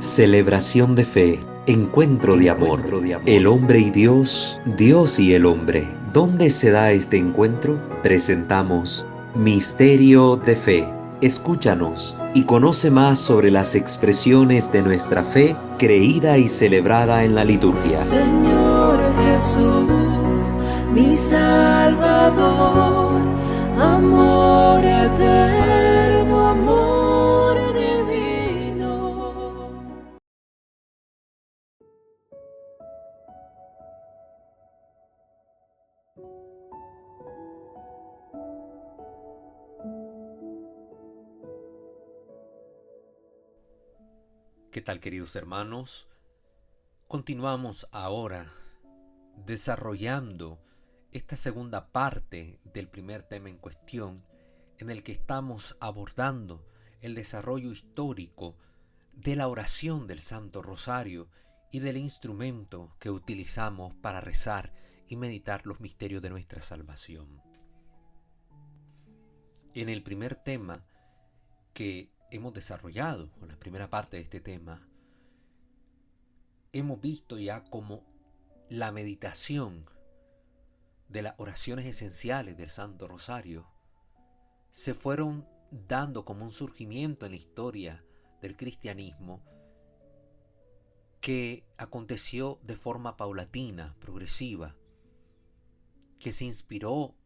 Celebración de fe, encuentro de amor, el hombre y Dios, Dios y el hombre. ¿Dónde se da este encuentro? Presentamos Misterio de Fe. Escúchanos y conoce más sobre las expresiones de nuestra fe creída y celebrada en la liturgia. Señor Jesús, mi Salvador, amor eterno, amor divino. ¿Qué tal, queridos hermanos? Continuamos ahora desarrollando esta segunda parte del primer tema en cuestión, en el que estamos abordando el desarrollo histórico de la oración del Santo Rosario y del instrumento que utilizamos para rezar y meditar los misterios de nuestra salvación. En el primer tema que hemos desarrollado, o la primera parte de este tema, hemos visto ya como la meditación de las oraciones esenciales del Santo Rosario se fueron dando como un surgimiento en la historia del cristianismo que aconteció de forma paulatina, progresiva, que se inspiró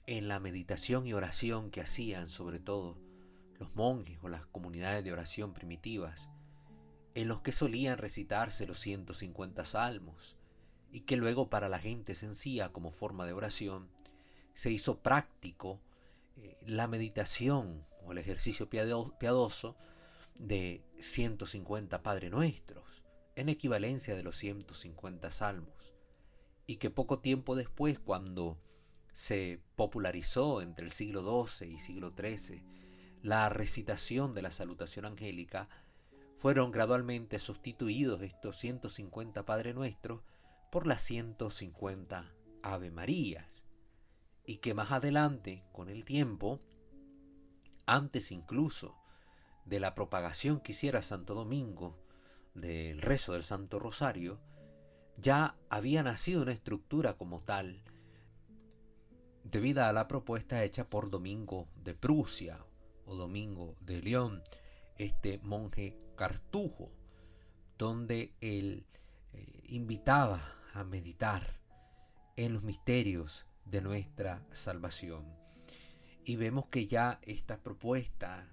en la meditación y oración que hacían sobre todo los monjes o las comunidades de oración primitivas, en los que solían recitarse los 150 salmos, y que luego para la gente sencilla como forma de oración se hizo práctico la meditación o el ejercicio piadoso de 150 Padre Nuestros, en equivalencia de los 150 salmos, y que poco tiempo después, cuando se popularizó entre el siglo XII y siglo XIII la recitación de la salutación angélica, fueron gradualmente sustituidos estos 150 Padre Nuestros por las 150 Ave Marías, y que más adelante, con el tiempo, antes incluso de la propagación que hiciera Santo Domingo del rezo del Santo Rosario, ya había nacido una estructura como tal, debida a la propuesta hecha por Domingo de Prusia o Domingo de León, este monje cartujo, donde él invitaba a meditar en los misterios de nuestra salvación. Y vemos que ya esta propuesta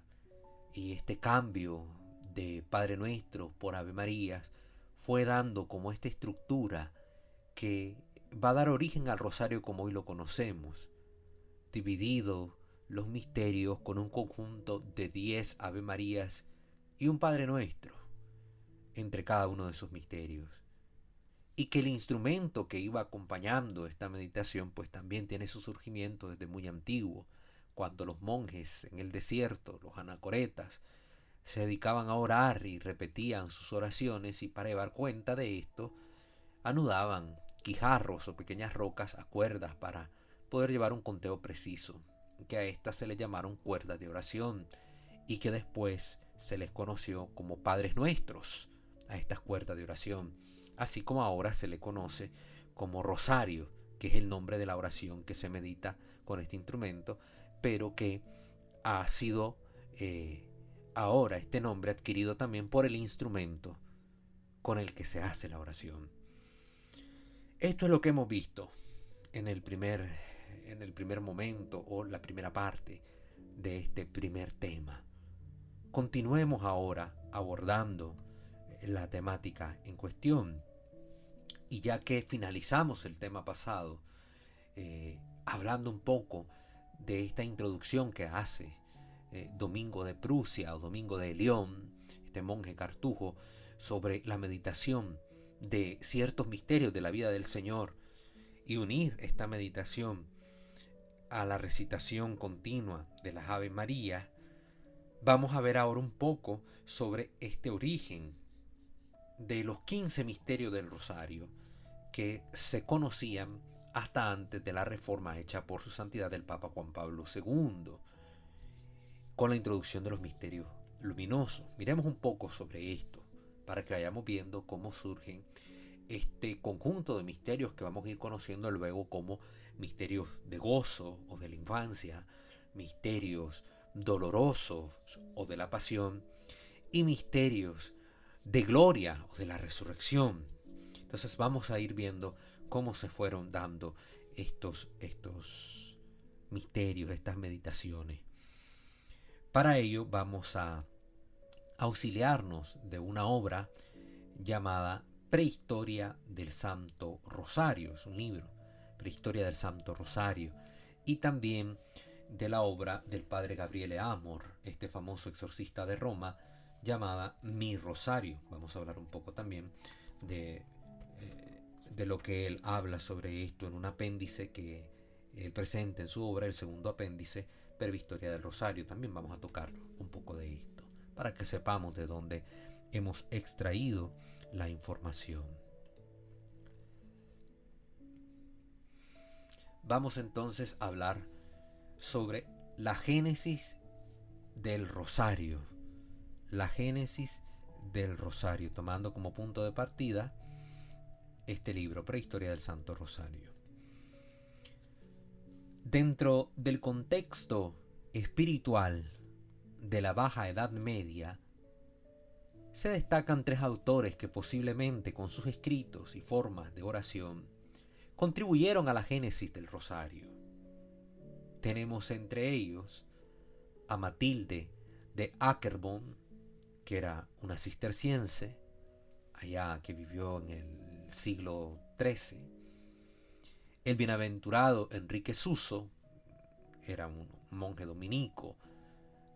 y este cambio de Padre Nuestro por Ave Marías fue dando como esta estructura que va a dar origen al rosario como hoy lo conocemos, dividido los misterios con un conjunto de 10 Ave Marías y un Padre Nuestro entre cada uno de esos misterios. Y que el instrumento que iba acompañando esta meditación pues también tiene su surgimiento desde muy antiguo, cuando los monjes en el desierto, los anacoretas, se dedicaban a orar y repetían sus oraciones, y para llevar cuenta de esto anudaban guijarros o pequeñas rocas a cuerdas para poder llevar un conteo preciso, que a estas se les llamaron cuerdas de oración, y que después se les conoció como Padres Nuestros a estas cuerdas de oración, así como ahora se le conoce como rosario, que es el nombre de la oración que se medita con este instrumento, pero que ha sido ahora este nombre adquirido también por el instrumento con el que se hace la oración. Esto es lo que hemos visto en el primer momento o la primera parte de este primer tema. Continuemos ahora abordando la temática en cuestión, y ya que finalizamos el tema pasado hablando un poco de esta introducción que hace Domingo de Prusia o Domingo de León, este monje cartujo, sobre la meditación de ciertos misterios de la vida del Señor, y unir esta meditación a la recitación continua de las Ave María, vamos a ver ahora un poco sobre este origen de los 15 misterios del Rosario que se conocían hasta antes de la reforma hecha por su santidad el Papa Juan Pablo II, con la introducción de los misterios luminosos. Miremos un poco sobre esto para que vayamos viendo cómo surgen este conjunto de misterios que vamos a ir conociendo luego como misterios de gozo o de la infancia, misterios dolorosos o de la pasión y misterios de gloria o de la resurrección. Entonces vamos a ir viendo cómo se fueron dando estos misterios, estas meditaciones. Para ello vamos a auxiliarnos de una obra llamada Prehistoria del Santo Rosario. Es un libro, Prehistoria del Santo Rosario. Y también de la obra del padre Gabriele Amor, este famoso exorcista de Roma, llamada Mi Rosario. Vamos a hablar un poco también de lo que él habla sobre esto en un apéndice que él presenta en su obra, el segundo apéndice, Prehistoria del Rosario. También vamos a tocar un poco de esto, para que sepamos de dónde hemos extraído la información. Vamos entonces a hablar sobre la génesis del rosario. La génesis del rosario, tomando como punto de partida este libro, Prehistoria del Santo Rosario. Dentro del contexto espiritual de la Baja Edad Media, se destacan tres autores que posiblemente con sus escritos y formas de oración contribuyeron a la génesis del rosario. Tenemos entre ellos a Matilde de Aquerbon, que era una cisterciense, allá que vivió en el siglo XIII. El bienaventurado Enrique Suso, era un monje dominico,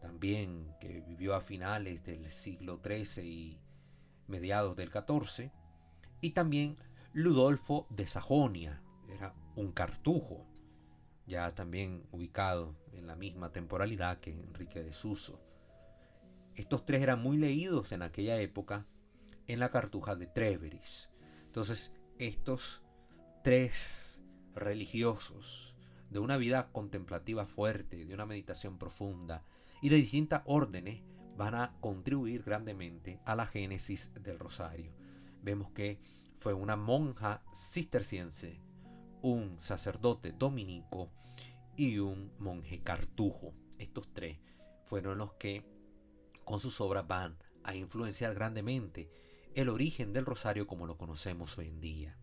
también que vivió a finales del siglo XIII y mediados del XIV. Y también Ludolfo de Sajonia, era un cartujo, ya también ubicado en la misma temporalidad que Enrique de Suso. Estos tres eran muy leídos en aquella época en la cartuja de Tréveris. Entonces, estos tres religiosos de una vida contemplativa fuerte, de una meditación profunda y de distintas órdenes van a contribuir grandemente a la génesis del rosario. Vemos que fue una monja cisterciense, un sacerdote dominico y un monje cartujo. Estos tres fueron los que con sus obras van a influenciar grandemente el origen del rosario como lo conocemos hoy en día.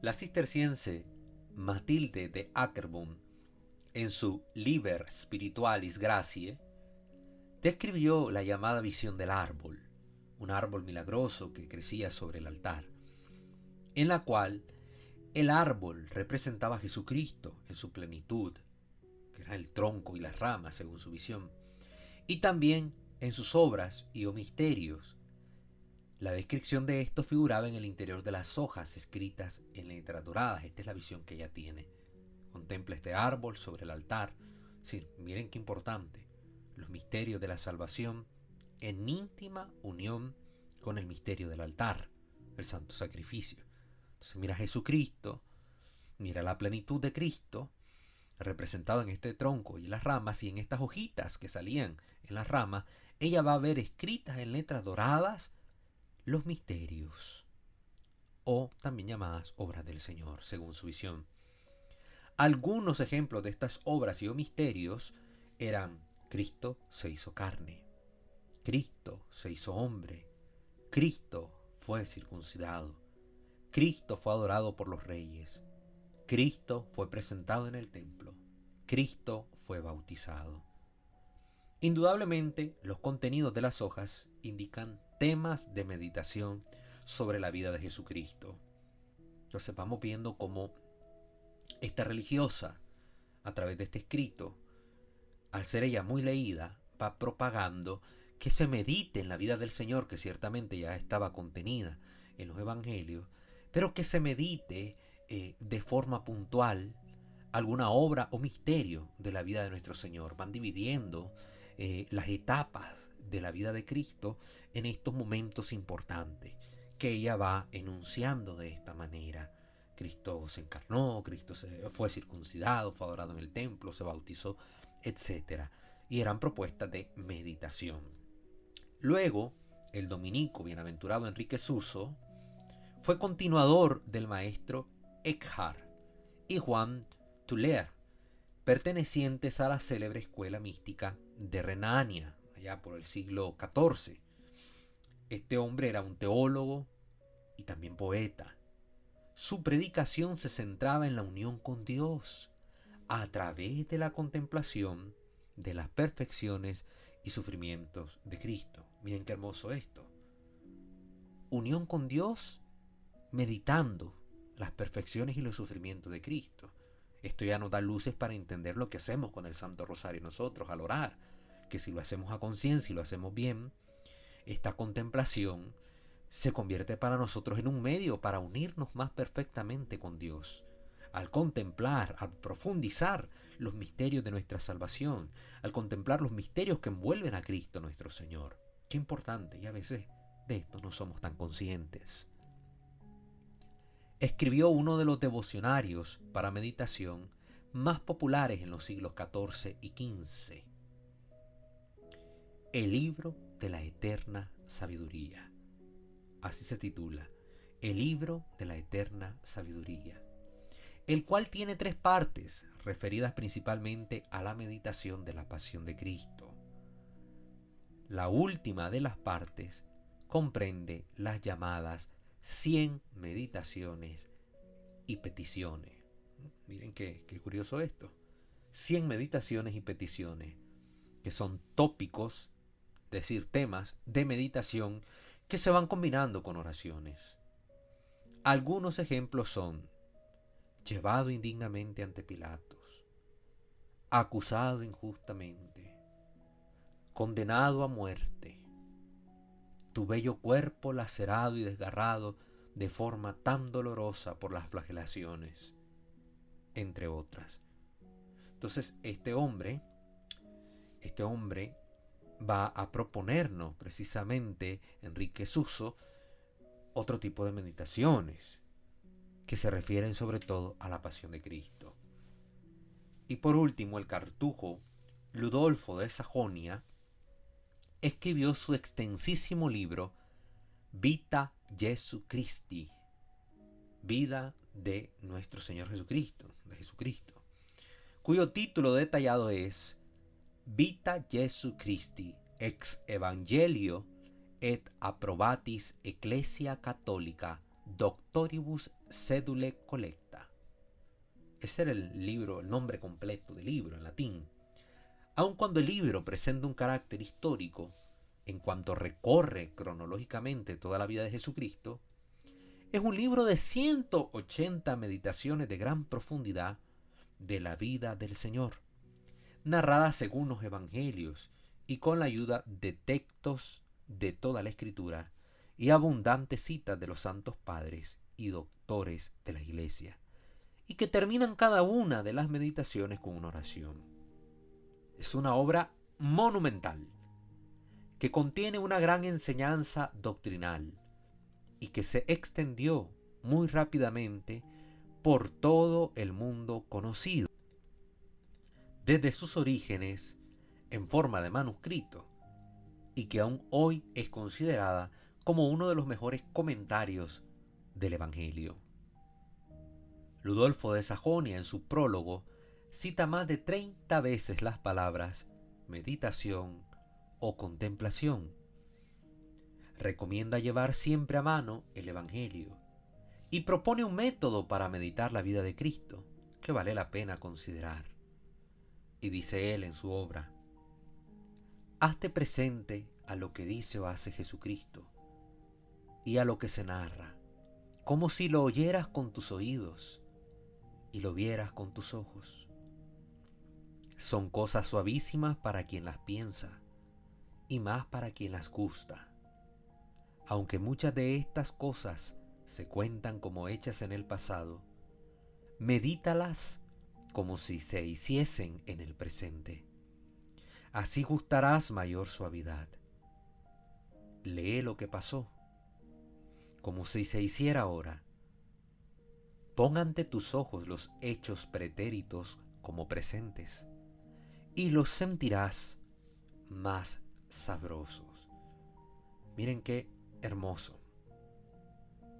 La cisterciense Matilde de Aquerbon, en su Liber Spiritualis Gratiae, describió la llamada visión del árbol, un árbol milagroso que crecía sobre el altar, en la cual el árbol representaba a Jesucristo en su plenitud, que era el tronco y las ramas según su visión, y también en sus obras y o misterios. La descripción de esto figuraba en el interior de las hojas escritas en letras doradas. Esta es la visión que ella tiene. Contempla este árbol sobre el altar. Sí, miren qué importante. Los misterios de la salvación en íntima unión con el misterio del altar, el santo sacrificio. Entonces mira a Jesucristo, mira la plenitud de Cristo, representado en este tronco y en las ramas, y en estas hojitas que salían en las ramas, ella va a ver escritas en letras doradas los misterios, o también llamadas obras del Señor, según su visión. Algunos ejemplos de estas obras y o misterios eran: Cristo se hizo carne, Cristo se hizo hombre, Cristo fue circuncidado, Cristo fue adorado por los reyes, Cristo fue presentado en el templo, Cristo fue bautizado. Indudablemente, los contenidos de las hojas indican temas de meditación sobre la vida de Jesucristo. Entonces vamos viendo cómo esta religiosa, a través de este escrito, al ser ella muy leída, va propagando que se medite en la vida del Señor, que ciertamente ya estaba contenida en los evangelios, pero que se medite de forma puntual alguna obra o misterio de la vida de nuestro Señor. Van dividiendo las etapas de la vida de Cristo en estos momentos importantes que ella va enunciando de esta manera. Cristo se encarnó, Cristo fue circuncidado, fue adorado en el templo, se bautizó. etc. Y eran propuestas de meditación. Luego, el dominico bienaventurado Enrique Suso fue continuador del maestro Eckhart y Juan Tuller, pertenecientes a la célebre escuela mística de Renania, allá por el siglo XIV. Este hombre era un teólogo y también poeta. Su predicación se centraba en la unión con Dios a través de la contemplación de las perfecciones y sufrimientos de Cristo. Miren qué hermoso esto. Unión con Dios meditando las perfecciones y los sufrimientos de Cristo. Esto ya nos da luces para entender lo que hacemos con el Santo Rosario nosotros al orar, que si lo hacemos a conciencia y lo hacemos bien, esta contemplación se convierte para nosotros en un medio para unirnos más perfectamente con Dios. Al contemplar, al profundizar los misterios de nuestra salvación, al contemplar los misterios que envuelven a Cristo nuestro Señor. Qué importante, y a veces de esto no somos tan conscientes. Escribió uno de los devocionarios para meditación más populares en los siglos XIV y XV, El libro de la eterna sabiduría. Así se titula, El libro de la eterna sabiduría, el cual tiene 3 partes referidas principalmente a la meditación de la pasión de Cristo. La última de las partes comprende las llamadas 100 meditaciones y peticiones. Miren qué curioso esto. 100 meditaciones y peticiones, que son tópicos, es decir, temas de meditación que se van combinando con oraciones. Algunos ejemplos son: llevado indignamente ante Pilatos, acusado injustamente, condenado a muerte, tu bello cuerpo lacerado y desgarrado de forma tan dolorosa por las flagelaciones, entre otras. Entonces este hombre va a proponernos precisamente, Enrique Suso, otro tipo de meditaciones que se refieren sobre todo a la pasión de Cristo. Y por último, el cartujo Ludolfo de Sajonia escribió su extensísimo libro Vita Jesu Christi, vida de nuestro Señor Jesucristo, cuyo título detallado es Vita Jesu Christi ex Evangelio et approbatis Ecclesia Catholica Doctoribus Sedule Collecta. Ese era el nombre completo del libro en latín. Aun cuando el libro presenta un carácter histórico en cuanto recorre cronológicamente toda la vida de Jesucristo, es un libro de 180 meditaciones de gran profundidad de la vida del Señor, narradas según los evangelios y con la ayuda de textos de toda la Escritura y abundantes citas de los santos padres y doctores de la Iglesia, y que terminan cada una de las meditaciones con una oración. Es una obra monumental que contiene una gran enseñanza doctrinal y que se extendió muy rápidamente por todo el mundo conocido, desde sus orígenes en forma de manuscrito, y que aún hoy es considerada como uno de los mejores comentarios del Evangelio. Ludolfo de Sajonia, en su prólogo, cita más de 30 veces las palabras meditación o contemplación. Recomienda llevar siempre a mano el Evangelio y propone un método para meditar la vida de Cristo que vale la pena considerar. Y dice él en su obra: hazte presente a lo que dice o hace Jesucristo y a lo que se narra, como si lo oyeras con tus oídos y lo vieras con tus ojos. Son cosas suavísimas para quien las piensa y más para quien las gusta. Aunque muchas de estas cosas se cuentan como hechas en el pasado, medítalas como si se hiciesen en el presente. Así gustarás mayor suavidad. Lee lo que pasó, como si se hiciera ahora. Pon ante tus ojos los hechos pretéritos como presentes, y los sentirás más sabrosos. Miren qué hermoso.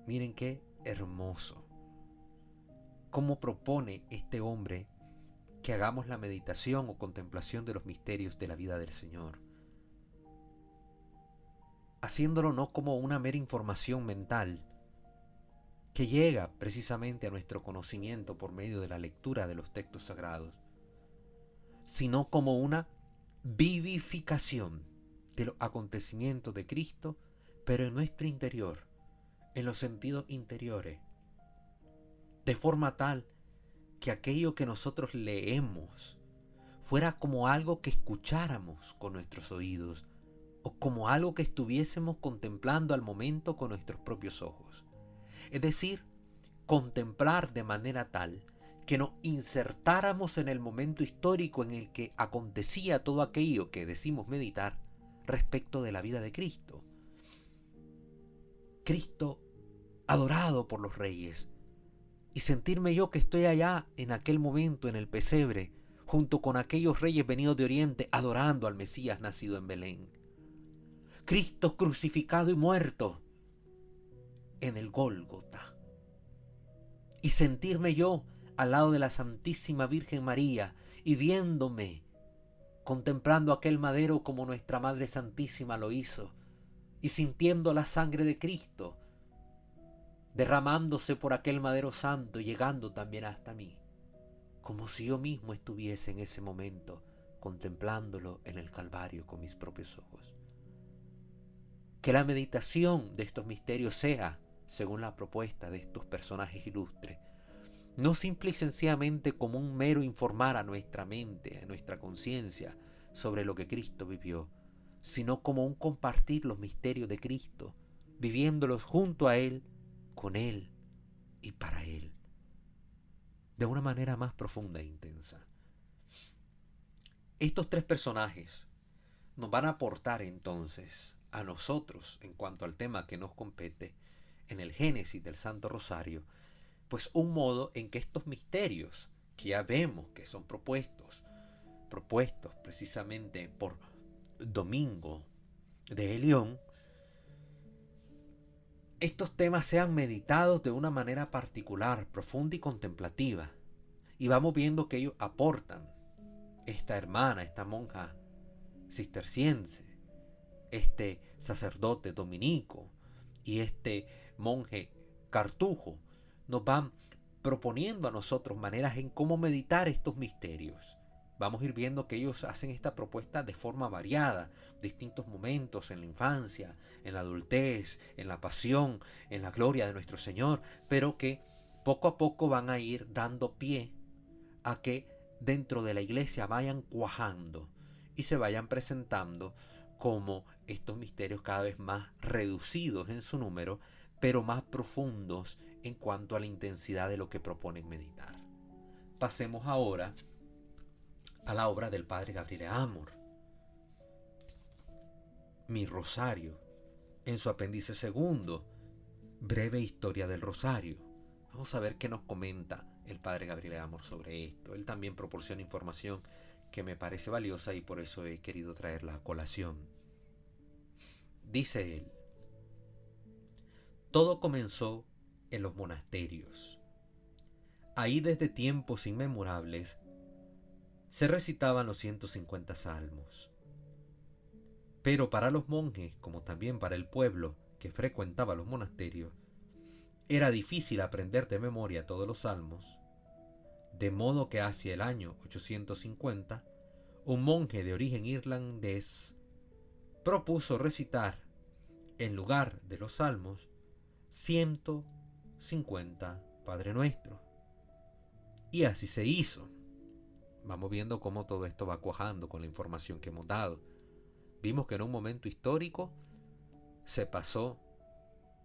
Miren qué hermoso. Cómo propone este hombre que hagamos la meditación o contemplación de los misterios de la vida del Señor, haciéndolo no como una mera información mental que llega precisamente a nuestro conocimiento por medio de la lectura de los textos sagrados, sino como una vivificación de los acontecimientos de Cristo, pero en nuestro interior, en los sentidos interiores, de forma tal que aquello que nosotros leemos fuera como algo que escucháramos con nuestros oídos o como algo que estuviésemos contemplando al momento con nuestros propios ojos. Es decir, contemplar de manera tal que nos insertáramos en el momento histórico en el que acontecía todo aquello que decimos meditar respecto de la vida de Cristo. Cristo adorado por los reyes, y sentirme yo que estoy allá en aquel momento en el pesebre, junto con aquellos reyes venidos de Oriente, adorando al Mesías nacido en Belén. Cristo crucificado y muerto en el Gólgota. Y sentirme yo al lado de la Santísima Virgen María y viéndome, contemplando aquel madero como nuestra Madre Santísima lo hizo, y sintiendo la sangre de Cristo derramándose por aquel madero santo y llegando también hasta mí, como si yo mismo estuviese en ese momento contemplándolo en el Calvario con mis propios ojos. Que la meditación de estos misterios sea, según la propuesta de estos personajes ilustres, no simple y sencillamente como un mero informar a nuestra mente, a nuestra conciencia sobre lo que Cristo vivió, sino como un compartir los misterios de Cristo, viviéndolos junto a Él, con Él y para Él, de una manera más profunda e intensa. Estos tres personajes nos van a aportar entonces a nosotros, en cuanto al tema que nos compete, en el Génesis del Santo Rosario, pues un modo en que estos misterios, que ya vemos que son propuestos precisamente por Domingo de Elión, estos temas sean meditados de una manera particular, profunda y contemplativa. Y vamos viendo que ellos aportan, esta hermana, esta monja cisterciense, este sacerdote dominico y este monje cartujo, nos van proponiendo a nosotros maneras en cómo meditar estos misterios. Vamos a ir viendo que ellos hacen esta propuesta de forma variada, distintos momentos en la infancia, en la adultez, en la pasión, en la gloria de nuestro Señor, pero que poco a poco van a ir dando pie a que dentro de la iglesia vayan cuajando y se vayan presentando como estos misterios cada vez más reducidos en su número, pero más profundos en cuanto a la intensidad de lo que proponen meditar. Pasemos ahora a la obra del padre Gabriele Amor, Mi Rosario, en su apéndice segundo, Breve Historia del Rosario. Vamos a ver qué nos comenta el padre Gabriele Amor sobre esto. Él también proporciona información que me parece valiosa y por eso he querido traerla a colación. Dice él: todo comenzó en los monasterios. Ahí desde tiempos inmemorables se recitaban los 150 salmos. Pero para los monjes, como también para el pueblo que frecuentaba los monasterios, era difícil aprender de memoria todos los salmos, de modo que hacia el año 850, un monje de origen irlandés propuso recitar, en lugar de los salmos, 150 Padre Nuestro. Y así se hizo. Vamos viendo cómo todo esto va cuajando con la información que hemos dado. Vimos que en un momento histórico se pasó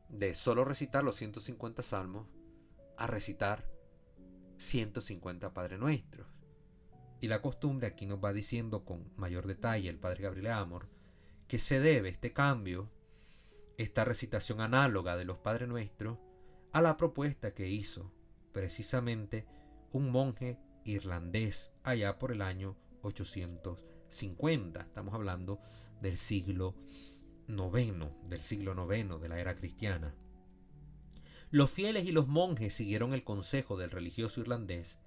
de solo recitar los 150 salmos a recitar 150 Padre Nuestros. Y la costumbre aquí nos va diciendo con mayor detalle el padre Gabriele Amor que se debe este cambio, esta recitación análoga de los Padre Nuestros, a la propuesta que hizo precisamente un monje irlandés allá por el año 1850. Estamos hablando del siglo IX de la era cristiana. Los fieles y los monjes siguieron el consejo del religioso irlandés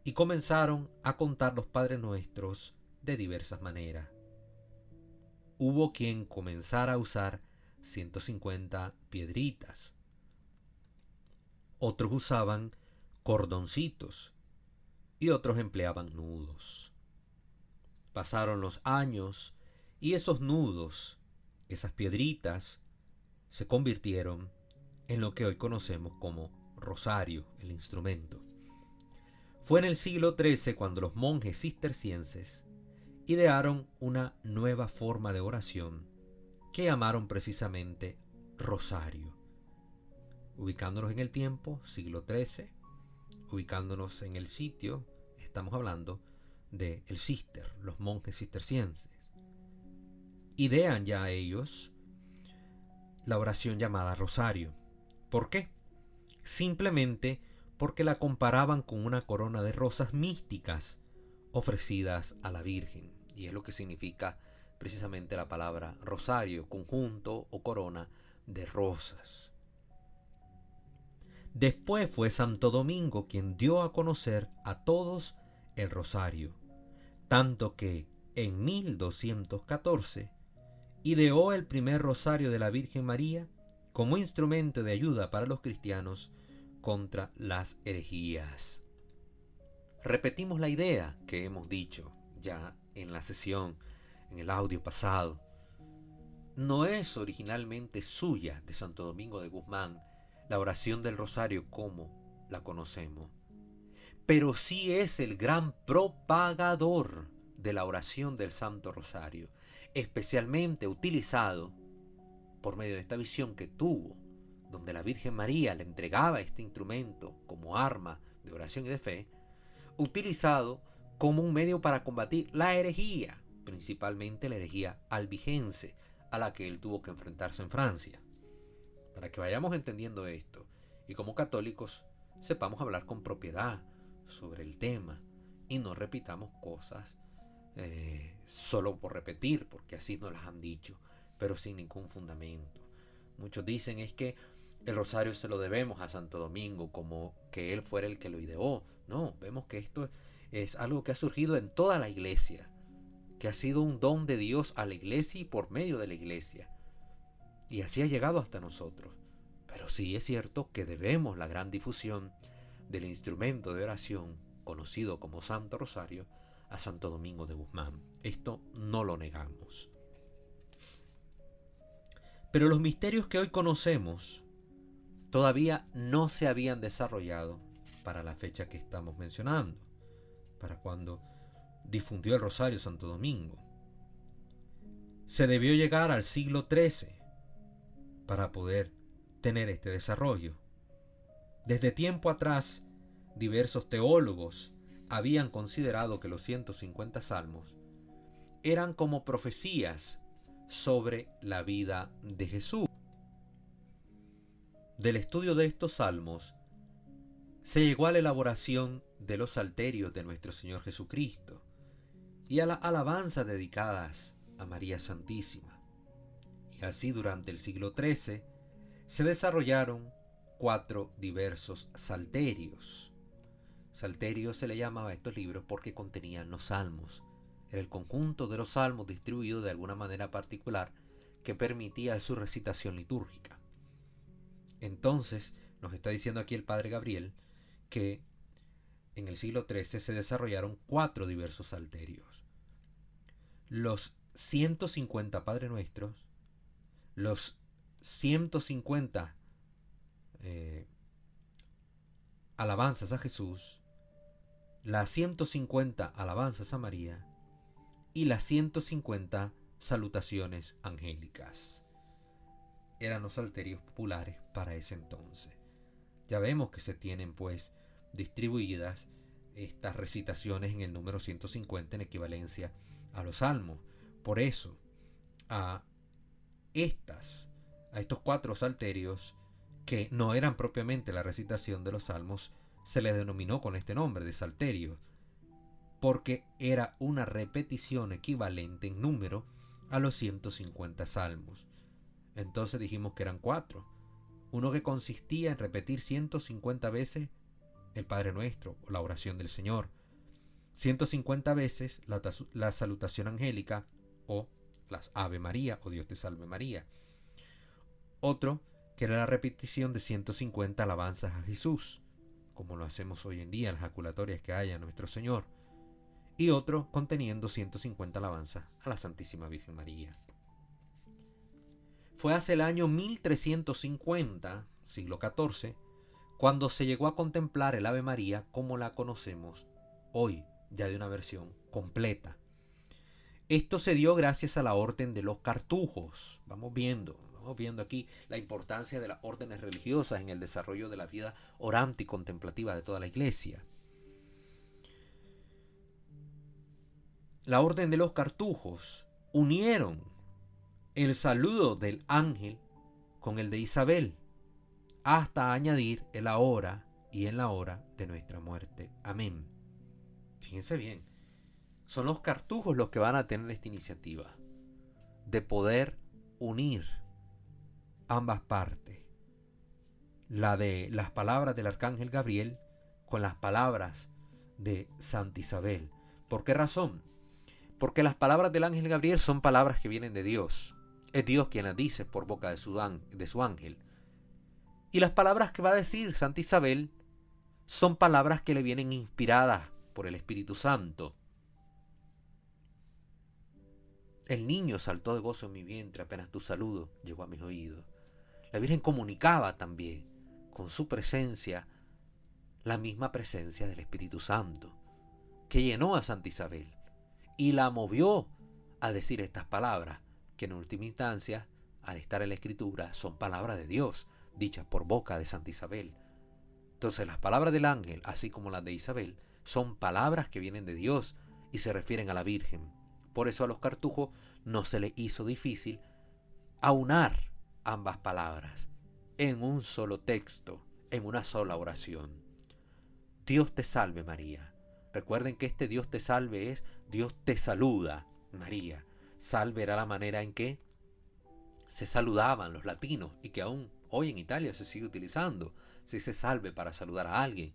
y comenzaron a contar los Padres Nuestros de diversas maneras. Hubo quien comenzara a usar 150 piedritas. Otros usaban cordoncitos y otros empleaban nudos. Pasaron los años y esos nudos, esas piedritas, se convirtieron en lo que hoy conocemos como rosario, el instrumento. Fue en el siglo XIII cuando los monjes cistercienses idearon una nueva forma de oración que llamaron precisamente rosario. Ubicándonos en el tiempo, siglo XIII, ubicándonos en el sitio, estamos hablando del cister, los monjes cistercienses. Idean ya ellos la oración llamada rosario. ¿Por qué? Simplemente porque la comparaban con una corona de rosas místicas ofrecidas a la Virgen. Y es lo que significa precisamente la palabra rosario, conjunto o corona de rosas. Después fue Santo Domingo quien dio a conocer a todos el rosario, tanto que en 1214 ideó el primer rosario de la Virgen María como instrumento de ayuda para los cristianos contra las herejías. Repetimos la idea que hemos dicho ya en la sesión, en el audio pasado. No es originalmente suya de Santo Domingo de Guzmán la oración del rosario como la conocemos, pero sí es el gran propagador de la oración del Santo Rosario, especialmente utilizado por medio de esta visión que tuvo, donde la Virgen María le entregaba este instrumento como arma de oración y de fe, utilizado como un medio para combatir la herejía, principalmente la herejía albigense, a la que él tuvo que enfrentarse en Francia. Para que vayamos entendiendo esto, y como católicos sepamos hablar con propiedad sobre el tema, y no repitamos cosas solo por repetir, porque así nos las han dicho, pero sin ningún fundamento. Muchos dicen es que el rosario se lo debemos a Santo Domingo, como que él fuera el que lo ideó. No, vemos que esto es algo que ha surgido en toda la iglesia, que ha sido un don de Dios a la iglesia y por medio de la iglesia, y así ha llegado hasta nosotros. Pero sí es cierto que debemos la gran difusión del instrumento de oración conocido como Santo Rosario a Santo Domingo de Guzmán. Esto no lo negamos. Pero los misterios que hoy conocemos todavía no se habían desarrollado para la fecha que estamos mencionando, para cuando difundió el Rosario Santo Domingo. Se debió llegar al siglo XIII para poder tener este desarrollo. Desde tiempo atrás, diversos teólogos habían considerado que los 150 salmos eran como profecías sobre la vida de Jesús. Del estudio de estos salmos se llegó a la elaboración de los salterios de nuestro Señor Jesucristo y a las alabanzas dedicadas a María Santísima. Y así durante el siglo XIII se desarrollaron 4 diversos salterios. Salterios se le llamaba a estos libros porque contenían los salmos. Era el conjunto de los salmos distribuido de alguna manera particular que permitía su recitación litúrgica. Entonces, nos está diciendo aquí el Padre Gabriel que en el siglo XIII se desarrollaron 4 diversos salterios. Los 150 Padre Nuestros, los 150 alabanzas a Jesús, las 150 alabanzas a María y las 150 salutaciones angélicas. Eran los salterios populares para ese entonces. Ya vemos que se tienen pues distribuidas estas recitaciones en el número 150 en equivalencia a los salmos. Por eso a estos 4 salterios, que no eran propiamente la recitación de los salmos, se les denominó con este nombre de salterios, porque era una repetición equivalente en número a los 150 salmos. Entonces dijimos que eran 4. Uno que consistía en repetir 150 veces el Padre Nuestro o la oración del Señor, 150 veces la salutación angélica o las Ave María o Dios te salve María. Otro que era la repetición de 150 alabanzas a Jesús, como lo hacemos hoy en día en las jaculatorias que hay a nuestro Señor. Y otro conteniendo 150 alabanzas a la Santísima Virgen María. Fue hacia el año 1350, siglo XIV, cuando se llegó a contemplar el Ave María como la conocemos hoy, ya de una versión completa. Esto se dio gracias a la orden de los cartujos. Vamos viendo aquí la importancia de las órdenes religiosas en el desarrollo de la vida orante y contemplativa de toda la Iglesia. La orden de los cartujos unieron el saludo del ángel con el de Isabel, hasta añadir el ahora y en la hora de nuestra muerte. Amén. Fíjense bien, son los cartujos los que van a tener esta iniciativa de poder unir ambas partes, la de las palabras del arcángel Gabriel con las palabras de Santa Isabel. ¿Por qué razón? Porque las palabras del ángel Gabriel son palabras que vienen de Dios. Es Dios quien las dice por boca de su ángel. Y las palabras que va a decir Santa Isabel son palabras que le vienen inspiradas por el Espíritu Santo. El niño saltó de gozo en mi vientre, apenas tu saludo llegó a mis oídos. La Virgen comunicaba también con su presencia la misma presencia del Espíritu Santo, que llenó a Santa Isabel y la movió a decir estas palabras, que en última instancia, al estar en la Escritura, son palabras de Dios, dichas por boca de Santa Isabel. Entonces las palabras del ángel, así como las de Isabel, son palabras que vienen de Dios y se refieren a la Virgen. Por eso a los cartujos no se les hizo difícil aunar ambas palabras en un solo texto, en una sola oración. Dios te salve María. Recuerden que este Dios te salve es Dios te saluda María. Salve era la manera en que se saludaban los latinos y que aún hoy en Italia se sigue utilizando. Se dice salve para saludar a alguien.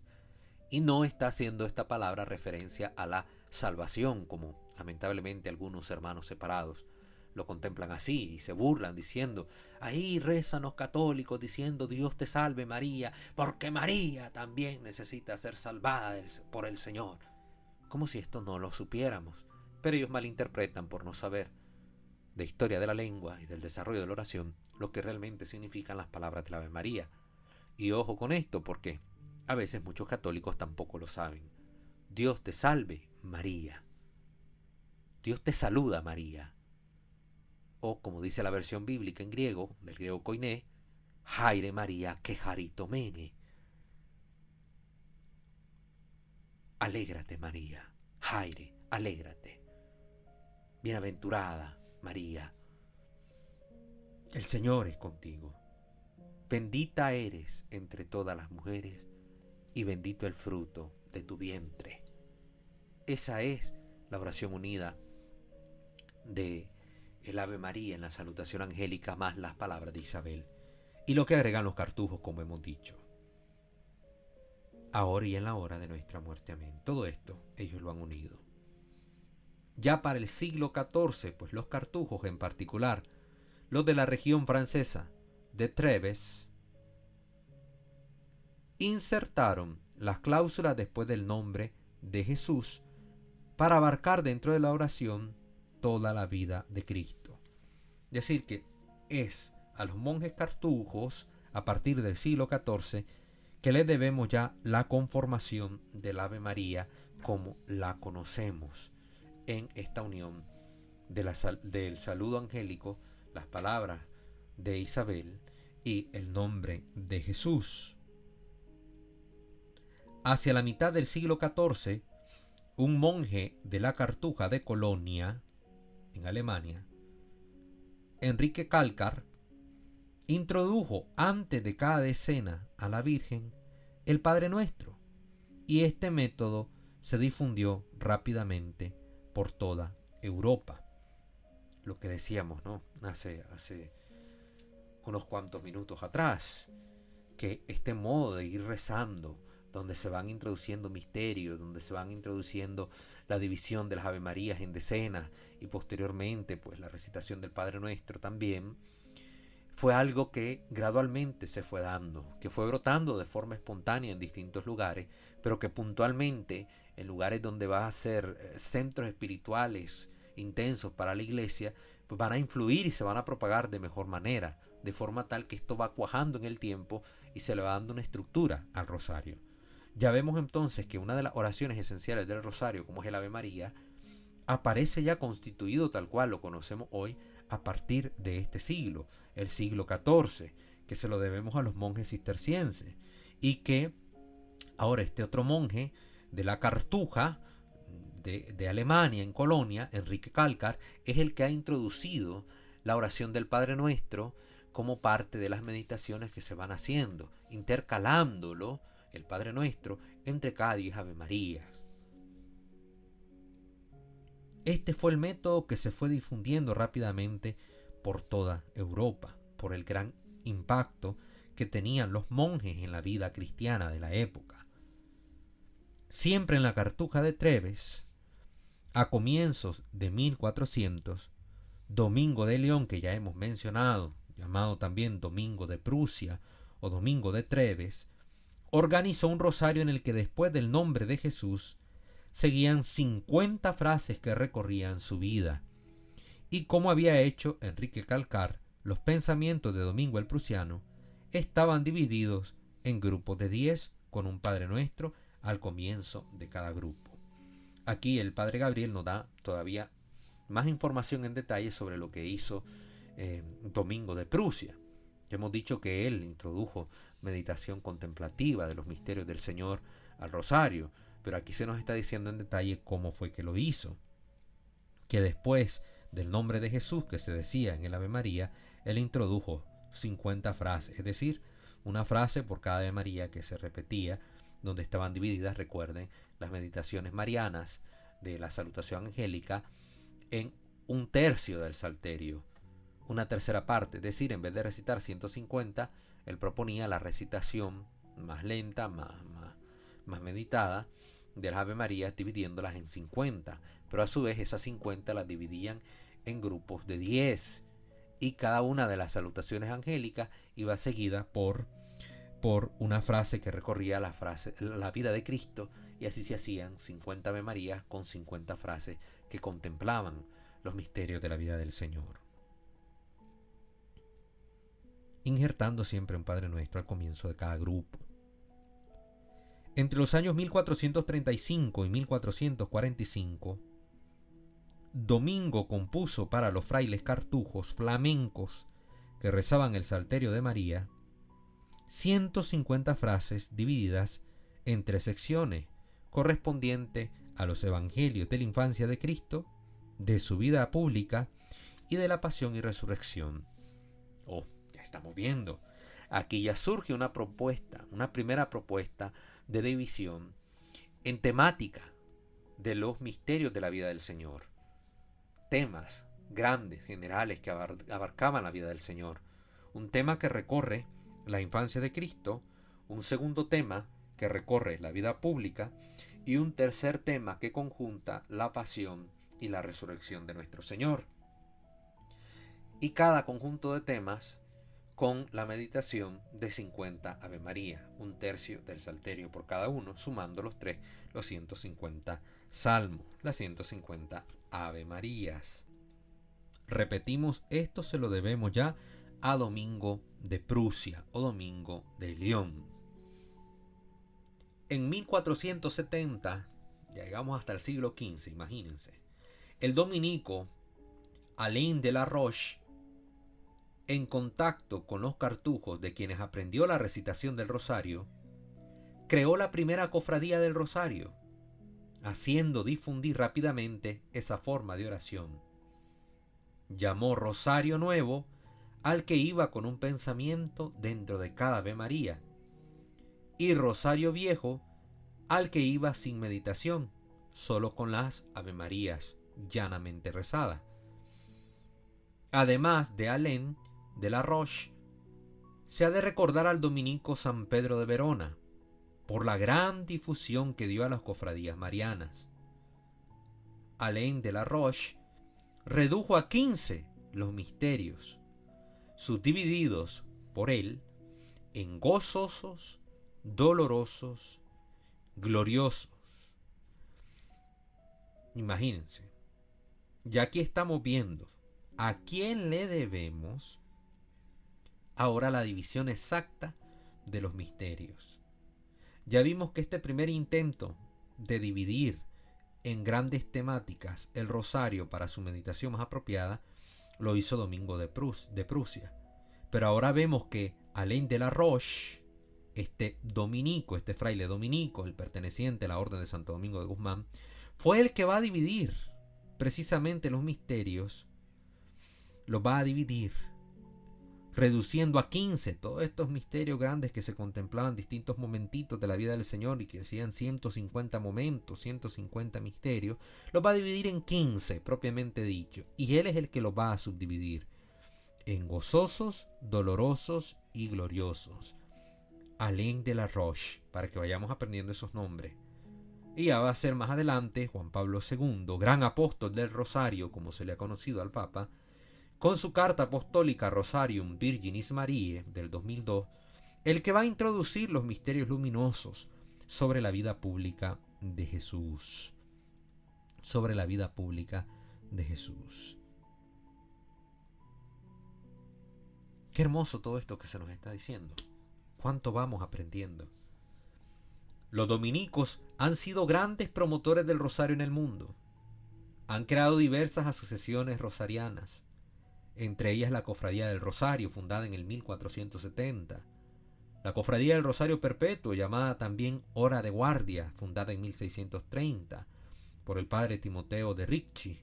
Y no está haciendo esta palabra referencia a la salvación, como lamentablemente algunos hermanos separados lo contemplan así y se burlan diciendo, ahí rezan los católicos diciendo Dios te salve María, porque María también necesita ser salvada por el Señor. Como si esto no lo supiéramos. Pero ellos malinterpretan por no saber de historia de la lengua y del desarrollo de la oración lo que realmente significan las palabras de la Ave María. Y ojo con esto, porque a veces muchos católicos tampoco lo saben. Dios te salve María. Dios te saluda María. O como dice la versión bíblica en griego, del griego koiné, Haire María que jaritomene. Alégrate María. Haire, alégrate. Bienaventurada María. El Señor es contigo. Bendita eres entre todas las mujeres y bendito el fruto de tu vientre. Esa es la oración unida de el Ave María en la salutación angélica más las palabras de Isabel y lo que agregan los cartujos, como hemos dicho. Ahora y en la hora de nuestra muerte. Amén. Todo esto ellos lo han unido. Ya para el siglo XIV, pues los cartujos, en particular los de la región francesa de Treves, insertaron las cláusulas después del nombre de Jesús para abarcar dentro de la oración toda la vida de Cristo. Es decir, que es a los monjes cartujos, a partir del siglo XIV, que les debemos ya la conformación del Ave María como la conocemos en esta unión del saludo angélico, las palabras de Isabel y el nombre de Jesús. Hacia la mitad del siglo XIV, un monje de la Cartuja de Colonia, en Alemania, Enrique Calcar, introdujo antes de cada decena a la Virgen el Padre Nuestro, y este método se difundió rápidamente por toda Europa. Lo que decíamos, ¿no? Hace unos cuantos minutos atrás, que este modo de ir rezando, donde se van introduciendo misterios, donde se van introduciendo la división de las Ave Marías en decenas y posteriormente pues la recitación del Padre Nuestro también, fue algo que gradualmente se fue dando, que fue brotando de forma espontánea en distintos lugares, pero que puntualmente en lugares donde va a ser centros espirituales intensos para la iglesia, pues van a influir y se van a propagar de mejor manera, de forma tal que esto va cuajando en el tiempo y se le va dando una estructura al rosario. Ya vemos entonces que una de las oraciones esenciales del rosario, como es el Ave María, aparece ya constituido tal cual lo conocemos hoy a partir de este siglo, el siglo XIV, que se lo debemos a los monjes cistercienses, y que ahora este otro monje de la Cartuja, de Alemania, en Colonia, Enrique Calcar, es el que ha introducido la oración del Padre Nuestro como parte de las meditaciones que se van haciendo, intercalándolo, el Padre Nuestro, entre cada 10 Ave Marías. Este fue el método que se fue difundiendo rápidamente por toda Europa, por el gran impacto que tenían los monjes en la vida cristiana de la época. Siempre en la Cartuja de Treves, a comienzos de 1400, Domingo de León, que ya hemos mencionado, llamado también Domingo de Prusia o Domingo de Treves, organizó un rosario en el que después del nombre de Jesús seguían 50 frases que recorrían su vida. Y como había hecho Enrique Calcar, los pensamientos de Domingo el Prusiano estaban divididos en grupos de 10 con un Padre Nuestro al comienzo de cada grupo. Aquí el Padre Gabriel nos da todavía más información en detalle sobre lo que hizo Domingo de Prusia. Hemos dicho que él introdujo meditación contemplativa de los misterios del Señor al rosario, pero aquí se nos está diciendo en detalle cómo fue que lo hizo. Que después del nombre de Jesús que se decía en el Ave María, él introdujo 50 frases, es decir, una frase por cada Ave María que se repetía, donde estaban divididas, recuerden, las meditaciones marianas de la salutación angélica en un tercio del salterio, una tercera parte, es decir, en vez de recitar 150, él proponía la recitación más lenta, más meditada de las Ave Marías, dividiéndolas en 50, pero a su vez esas 50 las dividían en grupos de 10 y cada una de las salutaciones angélicas iba seguida por una frase que recorría la vida de Cristo, y así se hacían 50 Ave Marías con 50 frases que contemplaban los misterios de la vida del Señor, injertando siempre un Padre Nuestro al comienzo de cada grupo. Entre los años 1435 y 1445, Domingo compuso para los frailes cartujos flamencos que rezaban el Salterio de María 150 frases divididas en 3 secciones, correspondiente a los evangelios de la infancia de Cristo, de su vida pública y de la pasión y resurrección. Ya estamos viendo. Aquí ya surge una primera propuesta de división en temática de los misterios de la vida del Señor. Temas grandes, generales, que abarcaban la vida del Señor. Un tema que recorre la infancia de Cristo, un segundo tema que recorre la vida pública y un tercer tema que conjunta la pasión y la resurrección de nuestro Señor. Y cada conjunto de temas con la meditación de 50 Ave María, un tercio del salterio por cada uno, sumando los 150 salmos, las 150 Ave Marías. Repetimos, esto se lo debemos ya a Domingo de Prusia o Domingo de León. En 1470, ya llegamos hasta el siglo XV, imagínense, el dominico Alain de la Roche, en contacto con los cartujos de quienes aprendió la recitación del rosario, creó la primera cofradía del rosario, haciendo difundir rápidamente esa forma de oración. Llamó Rosario Nuevo al que iba con un pensamiento dentro de cada Ave María, y Rosario Viejo al que iba sin meditación, solo con las Avemarías llanamente rezadas. Además de Alain de la Roche, se ha de recordar al dominico San Pedro de Verona, por la gran difusión que dio a las cofradías marianas. Alain de la Roche redujo a 15 los misterios, subdivididos por él en gozosos, dolorosos, gloriosos. Imagínense, ya aquí estamos viendo a quién le debemos ahora la división exacta de los misterios. Ya vimos que este primer intento de dividir en grandes temáticas el rosario para su meditación más apropiada lo hizo Domingo de Prusia. Pero ahora vemos que Alain de la Roche, este fraile dominico, el perteneciente a la Orden de Santo Domingo de Guzmán, fue el que va a dividir precisamente los misterios, los va a dividir reduciendo a 15 todos estos misterios grandes que se contemplaban en distintos momentitos de la vida del Señor y que hacían 150 momentos, 150 misterios, los va a dividir en 15 propiamente dicho, y Él es el que los va a subdividir en gozosos, dolorosos y gloriosos. Alain de la Roche, para que vayamos aprendiendo esos nombres. Y ya va a ser más adelante Juan Pablo II, gran apóstol del Rosario, como se le ha conocido al Papa, con su carta apostólica Rosarium Virginis Mariae del 2002, el que va a introducir los misterios luminosos sobre la vida pública de Jesús. Sobre la vida pública de Jesús. Qué hermoso todo esto que se nos está diciendo. Cuánto vamos aprendiendo. Los dominicos han sido grandes promotores del rosario en el mundo. Han creado diversas asociaciones rosarianas, entre ellas la Cofradía del Rosario, fundada en el 1470, la Cofradía del Rosario Perpetuo, llamada también Hora de Guardia, fundada en 1630 por el padre Timoteo de Ricci,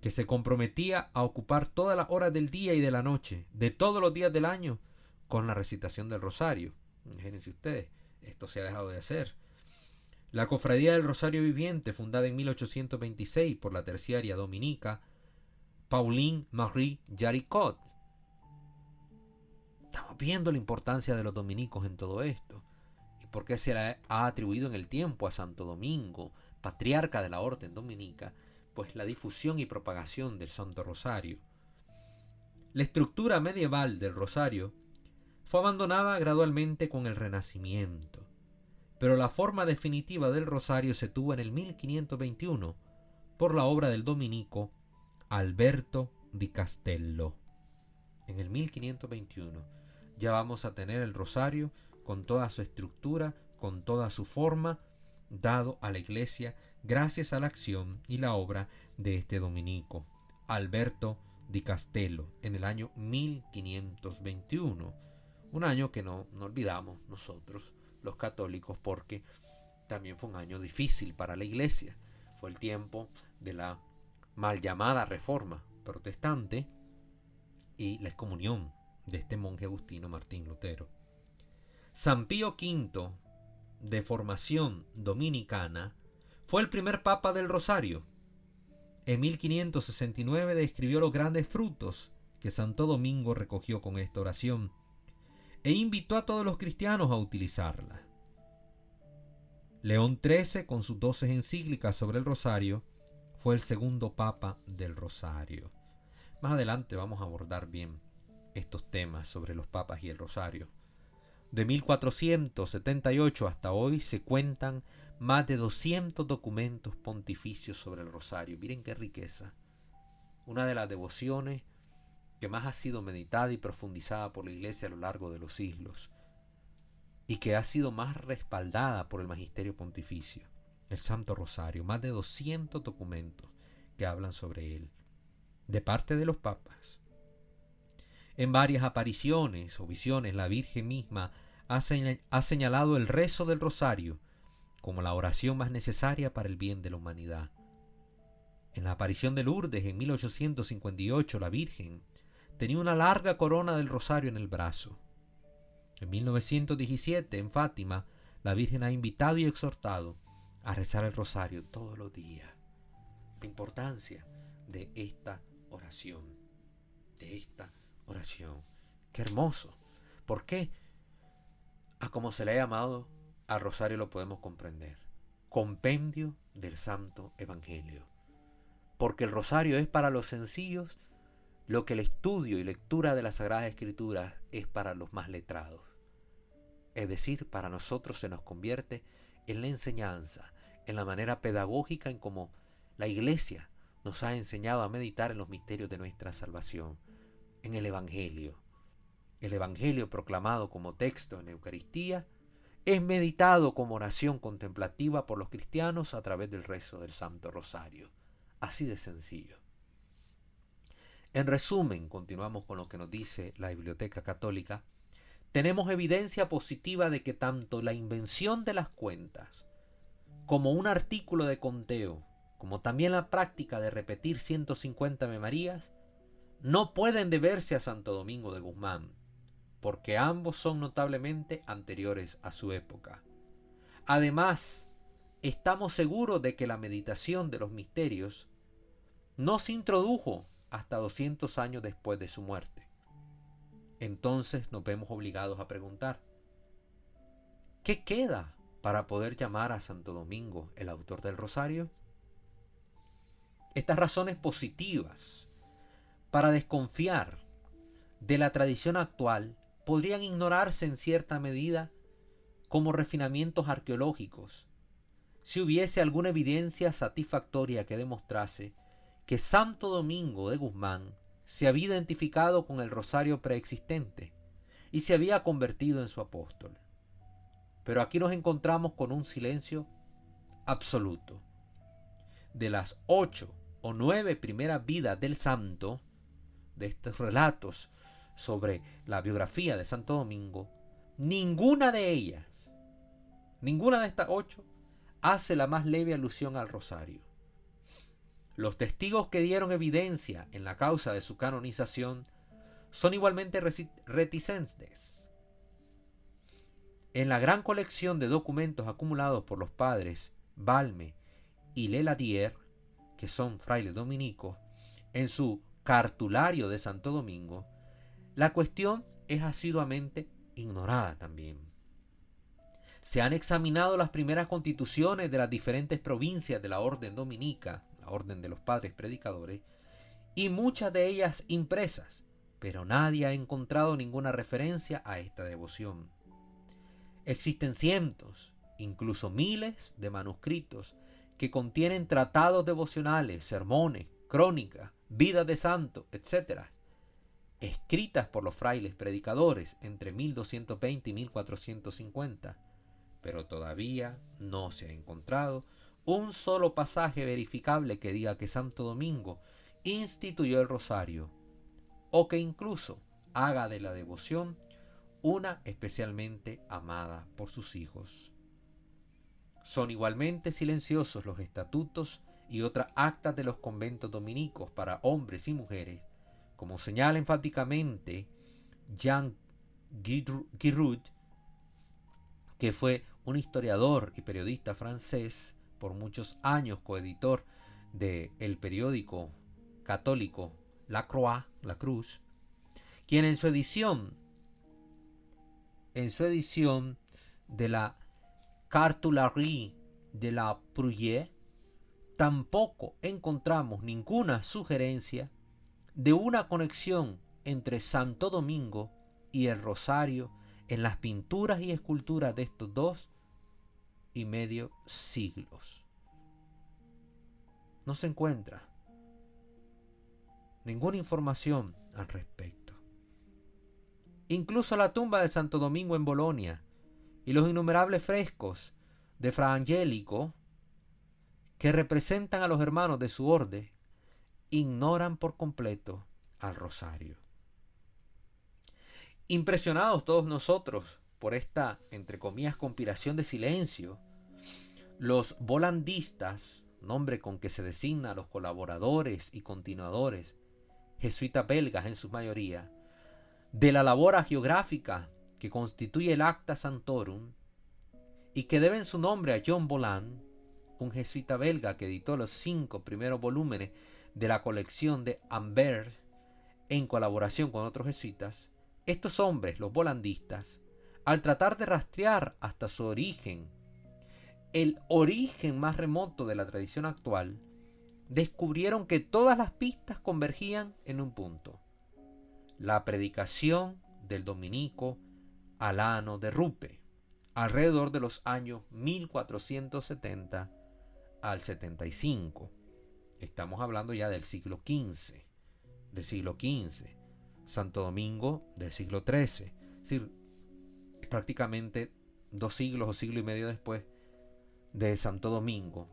que se comprometía a ocupar todas las horas del día y de la noche, de todos los días del año, con la recitación del Rosario. Imagínense ustedes, esto se ha dejado de hacer. La Cofradía del Rosario Viviente, fundada en 1826 por la terciaria dominica Pauline Marie Jaricot. Estamos viendo la importancia de los dominicos en todo esto y por qué se le ha atribuido en el tiempo a Santo Domingo, patriarca de la Orden Dominica, pues la difusión y propagación del Santo Rosario. La estructura medieval del Rosario fue abandonada gradualmente con el Renacimiento, pero la forma definitiva del Rosario se tuvo en el 1521 por la obra del dominico Alberto di Castello. En el 1521 ya vamos a tener el rosario con toda su estructura, con toda su forma, dado a la iglesia gracias a la acción y la obra de este dominico, Alberto di Castello, en el año 1521. Un año que no olvidamos nosotros, los católicos, porque también fue un año difícil para la iglesia. Fue el tiempo de la mal llamada Reforma Protestante y la excomunión de este monje agustino Martín Lutero. San Pío V, de formación dominicana, fue el primer papa del Rosario. En 1569 describió los grandes frutos que Santo Domingo recogió con esta oración e invitó a todos los cristianos a utilizarla. León XIII, con sus 12 encíclicas sobre el Rosario, fue el segundo papa del Rosario. Más adelante vamos a abordar bien estos temas sobre los papas y el Rosario. De 1478 hasta hoy se cuentan más de 200 documentos pontificios sobre el Rosario. Miren qué riqueza. Una de las devociones que más ha sido meditada y profundizada por la Iglesia a lo largo de los siglos y que ha sido más respaldada por el magisterio pontificio. El Santo Rosario, más de 200 documentos que hablan sobre él, de parte de los papas. En varias apariciones o visiones, la Virgen misma ha señalado el rezo del Rosario como la oración más necesaria para el bien de la humanidad. En la aparición de Lourdes en 1858, la Virgen tenía una larga corona del Rosario en el brazo. En 1917, en Fátima, la Virgen ha invitado y exhortado a rezar el rosario todos los días. La importancia de esta oración, Qué hermoso. ¿Por qué? A como se le ha llamado al rosario lo podemos comprender. Compendio del Santo Evangelio. Porque el rosario es para los sencillos lo que el estudio y lectura de las Sagradas Escrituras es para los más letrados. Es decir, para nosotros se nos convierte en la enseñanza, en la manera pedagógica en cómo la Iglesia nos ha enseñado a meditar en los misterios de nuestra salvación, en el Evangelio. El Evangelio proclamado como texto en Eucaristía es meditado como oración contemplativa por los cristianos a través del rezo del Santo Rosario. Así de sencillo. En resumen, continuamos con lo que nos dice la Biblioteca Católica. Tenemos evidencia positiva de que tanto la invención de las cuentas como un artículo de conteo, como también la práctica de repetir 150 Ave Marías, no pueden deberse a Santo Domingo de Guzmán, porque ambos son notablemente anteriores a su época. Además, estamos seguros de que la meditación de los misterios no se introdujo hasta 200 años después de su muerte. Entonces nos vemos obligados a preguntar, ¿qué queda para poder llamar a Santo Domingo el autor del rosario? Estas razones positivas para desconfiar de la tradición actual podrían ignorarse en cierta medida como refinamientos arqueológicos, si hubiese alguna evidencia satisfactoria que demostrase que Santo Domingo de Guzmán se había identificado con el rosario preexistente y se había convertido en su apóstol. Pero aquí nos encontramos con un silencio absoluto. De las 8 o 9 primeras vidas del santo, de estos relatos sobre la biografía de Santo Domingo, ninguna de ellas, ninguna de estas 8, hace la más leve alusión al rosario. Los testigos que dieron evidencia en la causa de su canonización son igualmente reticentes. En la gran colección de documentos acumulados por los padres Balme y Leladier, que son frailes dominicos, en su cartulario de Santo Domingo, la cuestión es asiduamente ignorada también. Se han examinado las primeras constituciones de las diferentes provincias de la orden dominica, la orden de los padres predicadores, y muchas de ellas impresas, pero nadie ha encontrado ninguna referencia a esta devoción. Existen cientos, incluso miles de manuscritos que contienen tratados devocionales, sermones, crónicas, vidas de santos, etc., escritas por los frailes predicadores entre 1220 y 1450, pero todavía no se ha encontrado un solo pasaje verificable que diga que Santo Domingo instituyó el rosario o que incluso haga de la devoción una especialmente amada por sus hijos. Son igualmente silenciosos los estatutos y otras actas de los conventos dominicos para hombres y mujeres, como señala enfáticamente Jean Guiraud, que fue un historiador y periodista francés, por muchos años coeditor del periódico católico La Cruz, quien en su edición de la Cartularie de la Bruyère tampoco encontramos ninguna sugerencia de una conexión entre Santo Domingo y el rosario en las pinturas y esculturas de estos 2,5 siglos. No se encuentra ninguna información al respecto. Incluso la tumba de Santo Domingo en Bolonia y los innumerables frescos de Fra Angelico que representan a los hermanos de su orden ignoran por completo al rosario. Impresionados todos nosotros por esta, entre comillas, conspiración de silencio, los volandistas, nombre con que se designa a los colaboradores y continuadores, jesuitas belgas en su mayoría, de la labor hagiográfica que constituye el Acta Sanctorum, y que deben su nombre a John Bolland, un jesuita belga que editó los 5 primeros volúmenes de la colección de Anvers en colaboración con otros jesuitas. Estos hombres, los bolandistas, al tratar de rastrear hasta su origen, el origen más remoto de la tradición actual, descubrieron que todas las pistas convergían en un punto: la predicación del dominico Alano de Rupe, alrededor de los años 1470 al 75. Estamos hablando ya del siglo XV. Santo Domingo del siglo XIII. Es decir, prácticamente 2 siglos o siglo y medio después de Santo Domingo,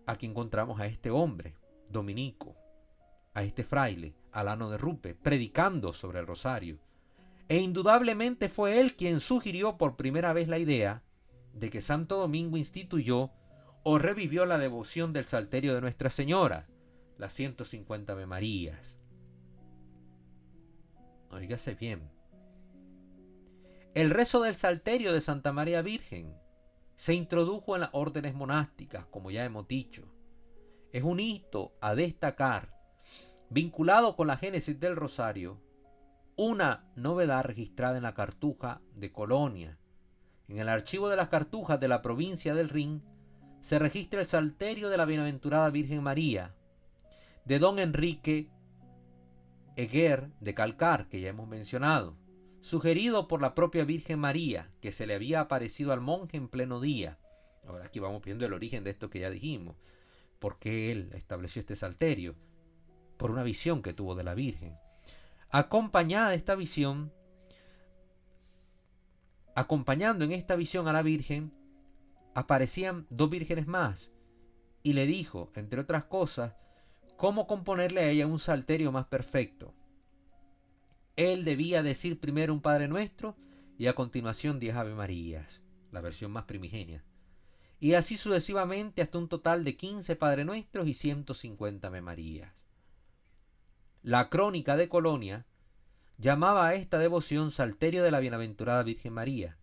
aquí encontramos a este hombre dominico, a este fraile, Alano de Rupe, predicando sobre el rosario. E indudablemente fue él quien sugirió por primera vez la idea de que Santo Domingo instituyó o revivió la devoción del Salterio de Nuestra Señora, las 150 Ave Marías. Óigase bien. El rezo del Salterio de Santa María Virgen se introdujo en las órdenes monásticas, como ya hemos dicho. Es un hito a destacar, vinculado con la génesis del rosario, una novedad registrada en la Cartuja de Colonia. En el archivo de las Cartujas de la provincia del Rin se registra el Salterio de la Bienaventurada Virgen María, de don Enrique Eguer de Calcar, que ya hemos mencionado, sugerido por la propia Virgen María, que se le había aparecido al monje en pleno día. Ahora aquí vamos viendo el origen de esto que ya dijimos. ¿Por qué él estableció este salterio? Por una visión que tuvo de la Virgen. Acompañando en esta visión a la Virgen, aparecían 2 vírgenes más, y le dijo, entre otras cosas, cómo componerle a ella un salterio más perfecto. Él debía decir primero un Padre Nuestro y a continuación 10 Ave Marías, la versión más primigenia, y así sucesivamente hasta un total de 15 Padre Nuestros y 150 Ave Marías. La Crónica de Colonia llamaba a esta devoción Salterio de la Bienaventurada Virgen María,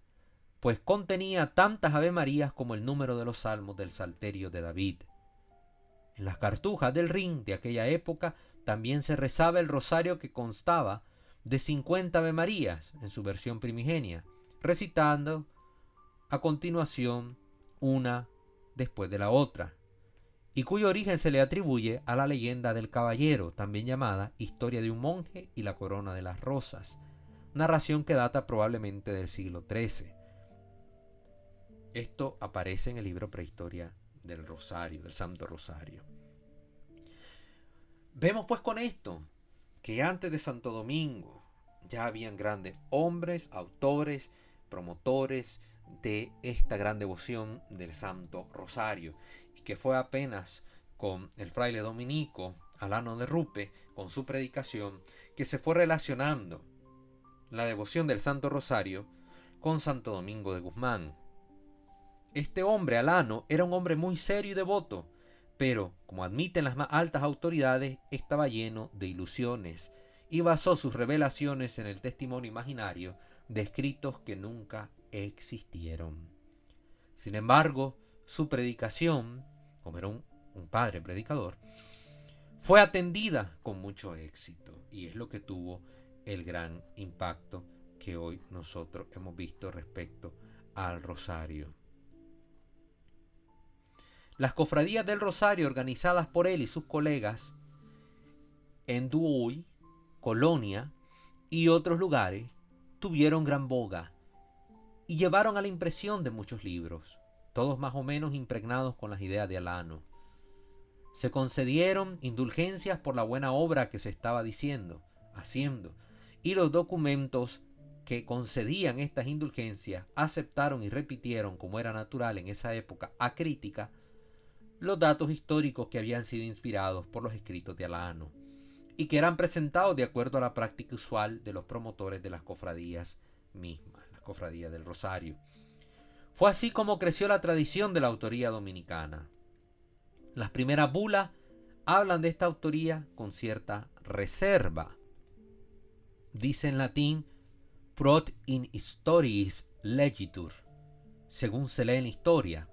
pues contenía tantas Ave Marías como el número de los salmos del Salterio de David. En las Cartujas del Rin de aquella época también se rezaba el rosario, que constaba de 50 Ave Marías en su versión primigenia, recitando a continuación una después de la otra, y cuyo origen se le atribuye a la leyenda del caballero, también llamada Historia de un monje y la corona de las rosas, narración que data probablemente del siglo XIII. Esto aparece en el libro Prehistoria del Rosario, del Santo Rosario. Vemos pues con esto que antes de Santo Domingo ya habían grandes hombres, autores, promotores de esta gran devoción del Santo Rosario, y que fue apenas con el fraile dominico Alano de Rupe, con su predicación, que se fue relacionando la devoción del Santo Rosario con Santo Domingo de Guzmán. Este hombre, Alano, era un hombre muy serio y devoto, pero, como admiten las más altas autoridades, estaba lleno de ilusiones y basó sus revelaciones en el testimonio imaginario de escritos que nunca existieron. Sin embargo, su predicación, como era un padre predicador, fue atendida con mucho éxito, y es lo que tuvo el gran impacto que hoy nosotros hemos visto respecto al rosario. Las cofradías del rosario, organizadas por él y sus colegas en Douai, Colonia y otros lugares, tuvieron gran boga y llevaron a la impresión de muchos libros, todos más o menos impregnados con las ideas de Alano. Se concedieron indulgencias por la buena obra que se estaba haciendo, y los documentos que concedían estas indulgencias aceptaron y repitieron, como era natural en esa época acrítica, los datos históricos que habían sido inspirados por los escritos de Alano y que eran presentados de acuerdo a la práctica usual de los promotores de las cofradías mismas, las cofradías del Rosario. Fue así como creció la tradición de la autoría dominicana. Las primeras bulas hablan de esta autoría con cierta reserva. Dice en latín: prot in historiis legitur, según se lee en la historia,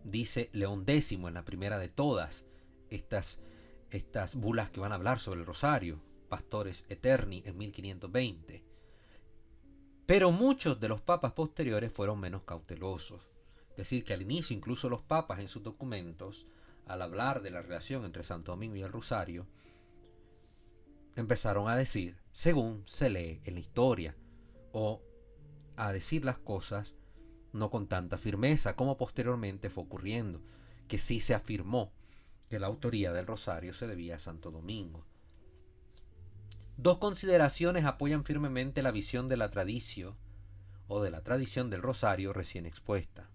dice León X en la primera de todas estas bulas que van a hablar sobre el rosario, Pastores Eterni en 1520. Pero muchos de los papas posteriores fueron menos cautelosos. Es decir, que al inicio incluso los papas en sus documentos, al hablar de la relación entre Santo Domingo y el rosario, empezaron a decir, según se lee en la historia, o a decir las cosas no con tanta firmeza como posteriormente fue ocurriendo, que sí se afirmó que la autoría del rosario se debía a Santo Domingo. Dos consideraciones apoyan firmemente la visión de la tradición o de la tradición del rosario recién expuesta.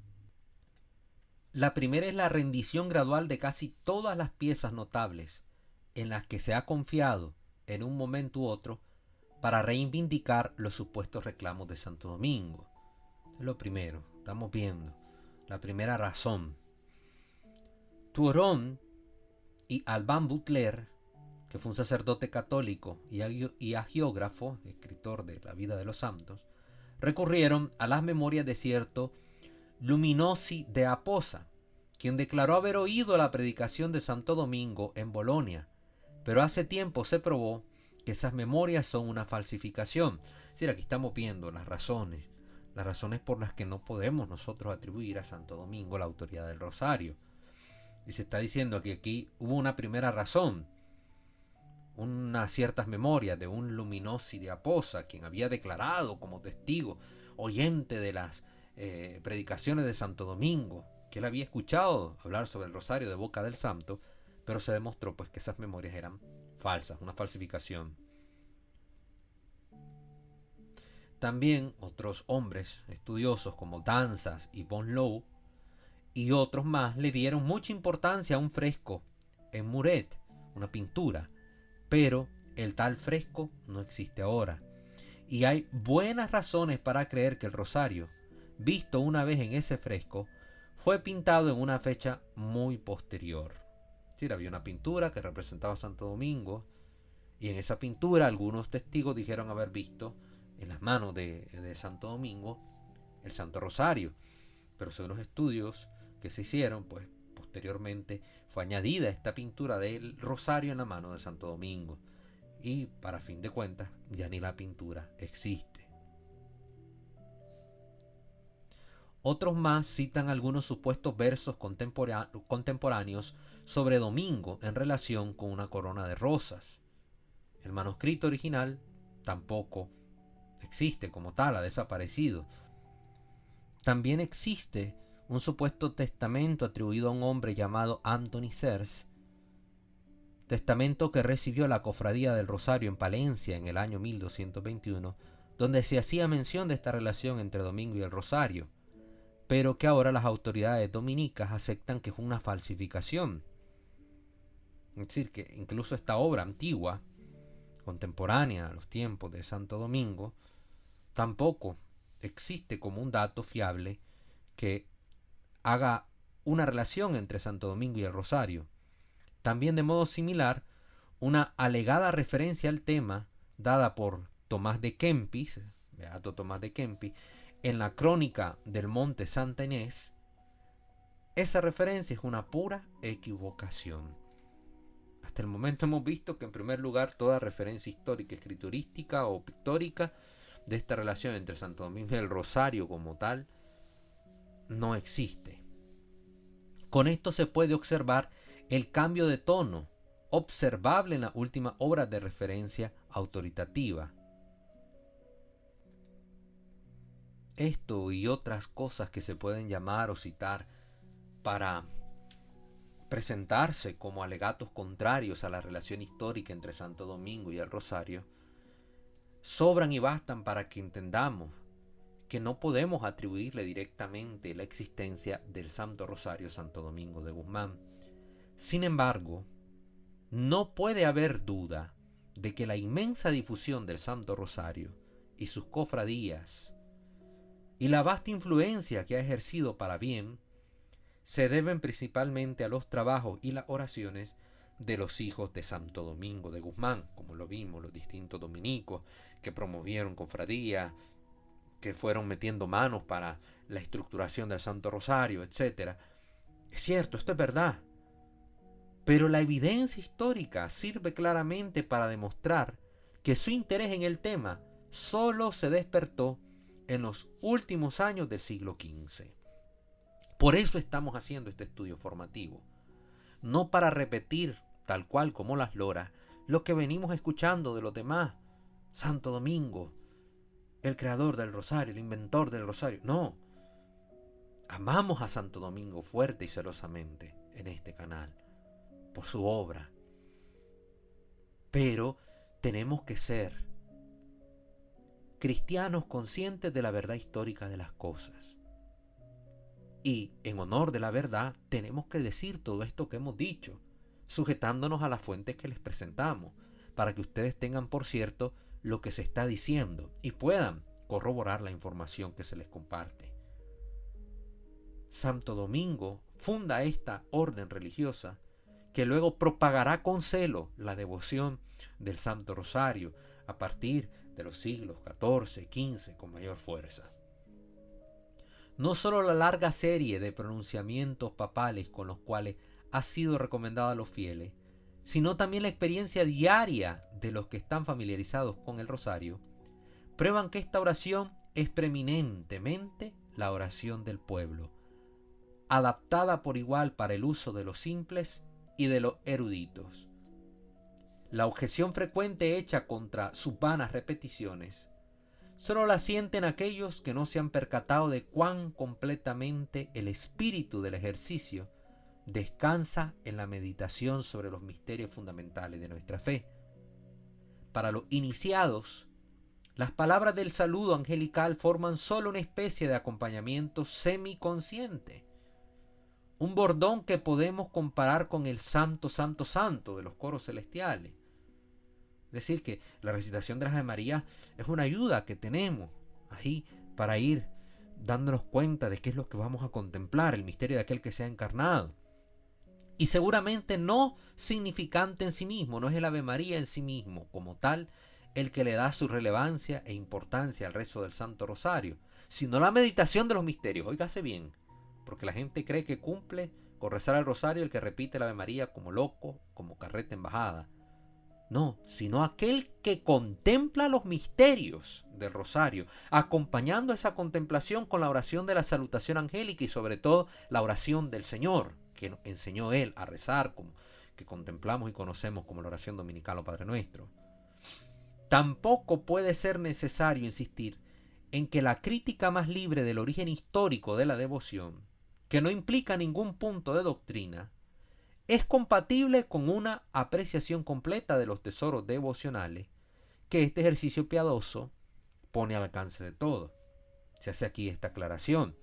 La primera es la rendición gradual de casi todas las piezas notables en las que se ha confiado en un momento u otro para reivindicar los supuestos reclamos de Santo Domingo. Es lo primero, estamos viendo. La primera razón. Tuoron y Alban Butler, que fue un sacerdote católico y agiógrafo, escritor de la vida de los santos, recurrieron a las memorias de cierto Luminosi de Aposa, quien declaró haber oído la predicación de Santo Domingo en Bolonia, pero hace tiempo se probó que esas memorias son una falsificación. Es decir, aquí estamos viendo las razones por las que no podemos nosotros atribuir a Santo Domingo la autoridad del rosario. Y se está diciendo que aquí hubo una primera razón, unas ciertas memorias de un Luminosi de Aposa, quien había declarado como testigo, oyente de las predicaciones de Santo Domingo, que él había escuchado hablar sobre el rosario de boca del santo, pero se demostró pues que esas memorias eran falsas, una falsificación. También otros hombres estudiosos como Danzas y Von Low y otros más le dieron mucha importancia a un fresco en Muret, una pintura, pero el tal fresco no existe ahora. Y hay buenas razones para creer que el rosario, visto una vez en ese fresco, fue pintado en una fecha muy posterior. Es decir, había una pintura que representaba a Santo Domingo, y en esa pintura algunos testigos dijeron haber visto en las manos de Santo Domingo el Santo Rosario. Pero según los estudios que se hicieron, pues posteriormente fue añadida esta pintura del rosario en la mano de Santo Domingo. Y para fin de cuentas, ya ni la pintura existe. Otros más citan algunos supuestos versos contemporáneos sobre Domingo en relación con una corona de rosas. El manuscrito original tampoco existe como tal, ha desaparecido. También existe un supuesto testamento atribuido a un hombre llamado Anthony Sers, testamento que recibió la Cofradía del Rosario en Palencia en el año 1221, donde se hacía mención de esta relación entre Domingo y el Rosario, pero que ahora las autoridades dominicas aceptan que es una falsificación. Es decir, que incluso esta obra antigua, contemporánea a los tiempos de Santo Domingo, tampoco existe como un dato fiable que haga una relación entre Santo Domingo y el Rosario. También de modo similar, una alegada referencia al tema dada por Tomás de Kempis, Beato Tomás de Kempis, en la crónica del Monte Santa Inés, esa referencia es una pura equivocación. Hasta el momento hemos visto que en primer lugar toda referencia histórica, escriturística o pictórica de esta relación entre Santo Domingo y el Rosario como tal no existe. Con esto se puede observar el cambio de tono observable en la última obra de referencia autoritativa. Esto y otras cosas que se pueden llamar o citar para presentarse como alegatos contrarios a la relación histórica entre Santo Domingo y el Rosario, sobran y bastan para que entendamos que no podemos atribuirle directamente la existencia del Santo Rosario a Santo Domingo de Guzmán. Sin embargo, no puede haber duda de que la inmensa difusión del Santo Rosario y sus cofradías y la vasta influencia que ha ejercido para bien se deben principalmente a los trabajos y las oraciones de los hijos de Santo Domingo de Guzmán, como lo vimos, los distintos dominicos que promovieron cofradías, que fueron metiendo manos para la estructuración del Santo Rosario, etc. Es cierto, esto es verdad. Pero la evidencia histórica sirve claramente para demostrar que su interés en el tema solo se despertó en los últimos años del siglo XV. Por eso estamos haciendo este estudio formativo. No para repetir, tal cual como las loras, lo que venimos escuchando de los demás. Santo Domingo, el creador del rosario, el inventor del rosario. No. Amamos a Santo Domingo fuerte y celosamente en este canal, por su obra. Pero tenemos que ser cristianos conscientes de la verdad histórica de las cosas. Y en honor de la verdad tenemos que decir todo esto que hemos dicho, sujetándonos a las fuentes que les presentamos, para que ustedes tengan por cierto lo que se está diciendo y puedan corroborar la información que se les comparte. Santo Domingo funda esta orden religiosa que luego propagará con celo la devoción del Santo Rosario a partir de los siglos XIV, XV con mayor fuerza. No solo la larga serie de pronunciamientos papales con los cuales ha sido recomendada a los fieles, sino también la experiencia diaria de los que están familiarizados con el rosario, prueban que esta oración es preeminentemente la oración del pueblo, adaptada por igual para el uso de los simples y de los eruditos. La objeción frecuente hecha contra sus vanas repeticiones solo la sienten aquellos que no se han percatado de cuán completamente el espíritu del ejercicio descansa en la meditación sobre los misterios fundamentales de nuestra fe. Para los iniciados, las palabras del saludo angelical forman solo una especie de acompañamiento semiconsciente, un bordón que podemos comparar con el Santo, Santo, Santo de los coros celestiales. Es decir, que la recitación de las Ave María es una ayuda que tenemos ahí para ir dándonos cuenta de qué es lo que vamos a contemplar, el misterio de aquel que se ha encarnado. Y seguramente no significante en sí mismo, no es el Ave María en sí mismo como tal el que le da su relevancia e importancia al rezo del Santo Rosario, sino la meditación de los misterios. Óigase bien, porque la gente cree que cumple con rezar el rosario el que repite el Ave María como loco, como carreta en bajada. No, sino aquel que contempla los misterios del rosario, acompañando esa contemplación con la oración de la salutación angélica y sobre todo la oración del Señor, que nos enseñó Él a rezar, como que contemplamos y conocemos como la oración dominical o Padre Nuestro. Tampoco puede ser necesario insistir en que la crítica más libre del origen histórico de la devoción, que no implica ningún punto de doctrina, es compatible con una apreciación completa de los tesoros devocionales que este ejercicio piadoso pone al alcance de todos. Se hace aquí esta aclaración.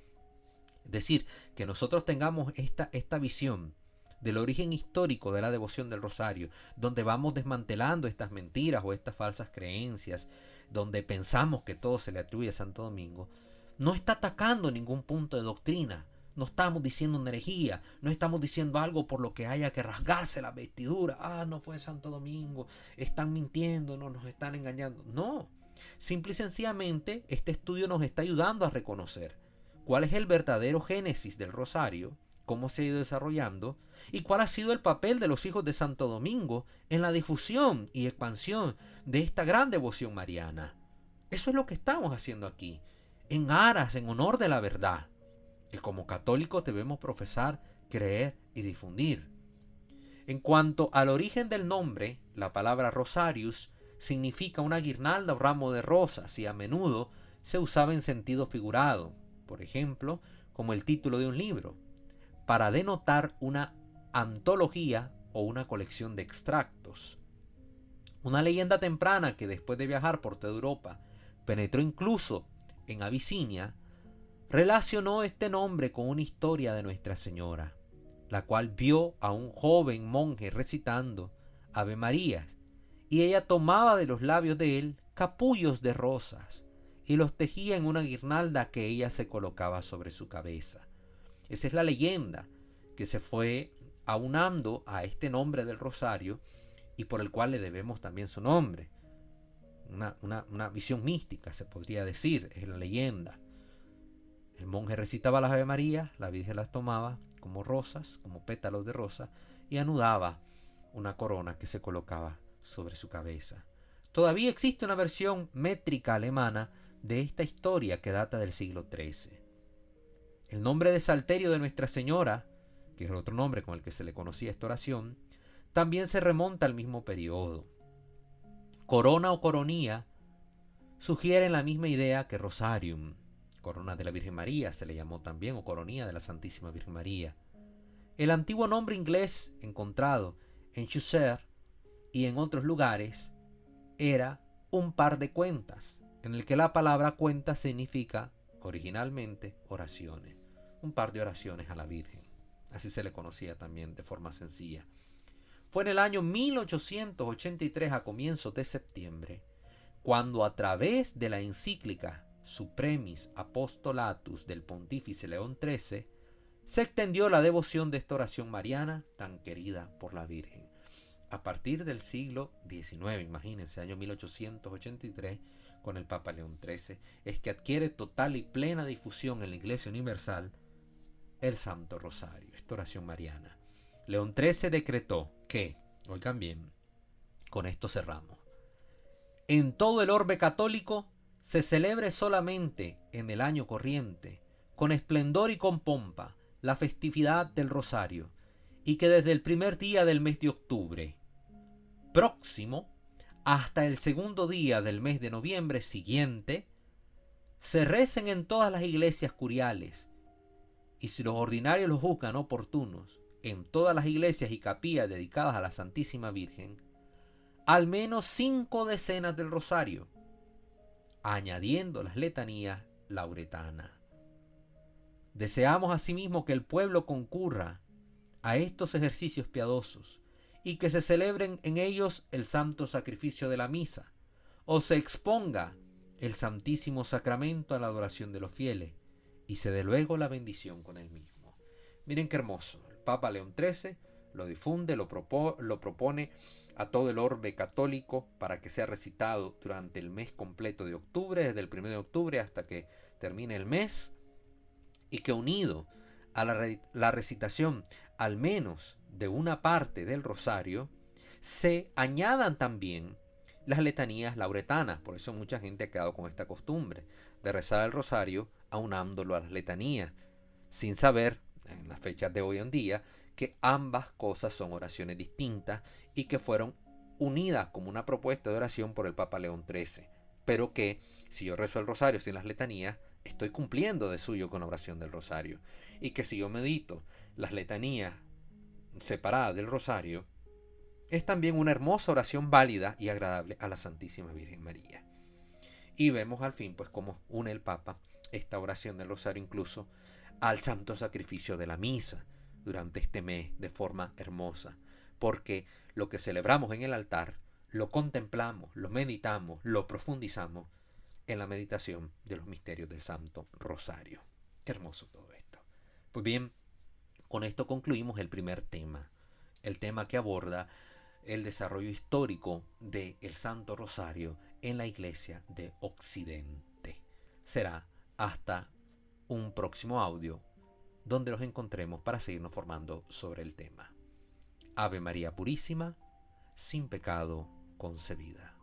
Es decir, que nosotros tengamos esta visión del origen histórico de la devoción del rosario, donde vamos desmantelando estas mentiras o estas falsas creencias, donde pensamos que todo se le atribuye a Santo Domingo, no está atacando ningún punto de doctrina. No estamos diciendo una herejía, no estamos diciendo algo por lo que haya que rasgarse la vestidura. No fue Santo Domingo, están mintiendo, no nos están engañando. No, simple y sencillamente este estudio nos está ayudando a reconocer cuál es el verdadero génesis del rosario, cómo se ha ido desarrollando y cuál ha sido el papel de los hijos de Santo Domingo en la difusión y expansión de esta gran devoción mariana. Eso es lo que estamos haciendo aquí, en aras, en honor de la verdad, que como católicos debemos profesar, creer y difundir. En cuanto al origen del nombre, la palabra rosarius significa una guirnalda o ramo de rosas y a menudo se usaba en sentido figurado, por ejemplo, como el título de un libro, para denotar una antología o una colección de extractos. Una leyenda temprana que después de viajar por toda Europa penetró incluso en Abisinia, relacionó este nombre con una historia de Nuestra Señora, la cual vio a un joven monje recitando Ave Marías, y ella tomaba de los labios de él capullos de rosas y los tejía en una guirnalda que ella se colocaba sobre su cabeza. Esa es la leyenda que se fue aunando a este nombre del rosario y por el cual le debemos también su nombre. una visión mística, se podría decir, es la leyenda. El monje recitaba las Ave María, la Virgen las tomaba como rosas, como pétalos de rosa, y anudaba una corona que se colocaba sobre su cabeza. Todavía existe una versión métrica alemana de esta historia que data del siglo XIII. El nombre de Salterio de Nuestra Señora, que es el otro nombre con el que se le conocía esta oración, también se remonta al mismo periodo. Corona o coronía sugieren la misma idea que Rosarium. Corona de la Virgen María se le llamó también, o coronía de la Santísima Virgen María. El antiguo nombre inglés encontrado en Chaucer y en otros lugares era un par de cuentas, en el que la palabra cuenta significa originalmente oraciones. Un par de oraciones a la Virgen. Así se le conocía también de forma sencilla. Fue en el año 1883, a comienzos de septiembre, cuando a través de la encíclica Supremis Apostolatus del Pontífice León XIII se extendió la devoción de esta oración mariana tan querida por la Virgen. A partir del siglo XIX, imagínense, año 1883, con el Papa León XIII, es que adquiere total y plena difusión en la Iglesia Universal el Santo Rosario, esta oración mariana. León XIII decretó que, oigan bien, con esto cerramos, en todo el orbe católico se celebre solamente en el año corriente, con esplendor y con pompa, la festividad del Rosario, y que desde el primer día del mes de octubre próximo hasta el segundo día del mes de noviembre siguiente se recen en todas las iglesias curiales, y si los ordinarios los juzgan oportunos, en todas las iglesias y capillas dedicadas a la Santísima Virgen, al menos 5 decenas del Rosario, añadiendo las letanías lauretanas. Deseamos asimismo que el pueblo concurra a estos ejercicios piadosos y que se celebren en ellos el santo sacrificio de la misa, o se exponga el Santísimo Sacramento a la adoración de los fieles y se dé luego la bendición con el mismo. Miren qué hermoso. El Papa León XIII lo difunde, lo propone a todo el orbe católico para que sea recitado durante el mes completo de octubre, desde el 1 de octubre hasta que termine el mes, y que unido a la recitación al menos de una parte del rosario, se añadan también las letanías lauretanas. Por eso mucha gente ha quedado con esta costumbre de rezar el rosario aunándolo a las letanías, sin saber, en las fechas de hoy en día, que ambas cosas son oraciones distintas y que fueron unidas como una propuesta de oración por el Papa León XIII. Pero que, si yo rezo el rosario sin las letanías, estoy cumpliendo de suyo con la oración del rosario. Y que si yo medito las letanías separadas del rosario, es también una hermosa oración válida y agradable a la Santísima Virgen María. Y vemos al fin, pues, cómo une el Papa esta oración del rosario incluso al santo sacrificio de la misa durante este mes de forma hermosa, porque lo que celebramos en el altar lo contemplamos, lo meditamos, lo profundizamos en la meditación de los misterios del Santo Rosario. Qué hermoso todo esto. Pues bien, con esto concluimos el primer tema, el tema que aborda el desarrollo histórico del Santo Rosario en la Iglesia de Occidente. Será hasta un próximo audio donde los encontremos para seguirnos formando sobre el tema. Ave María Purísima, sin pecado concebida.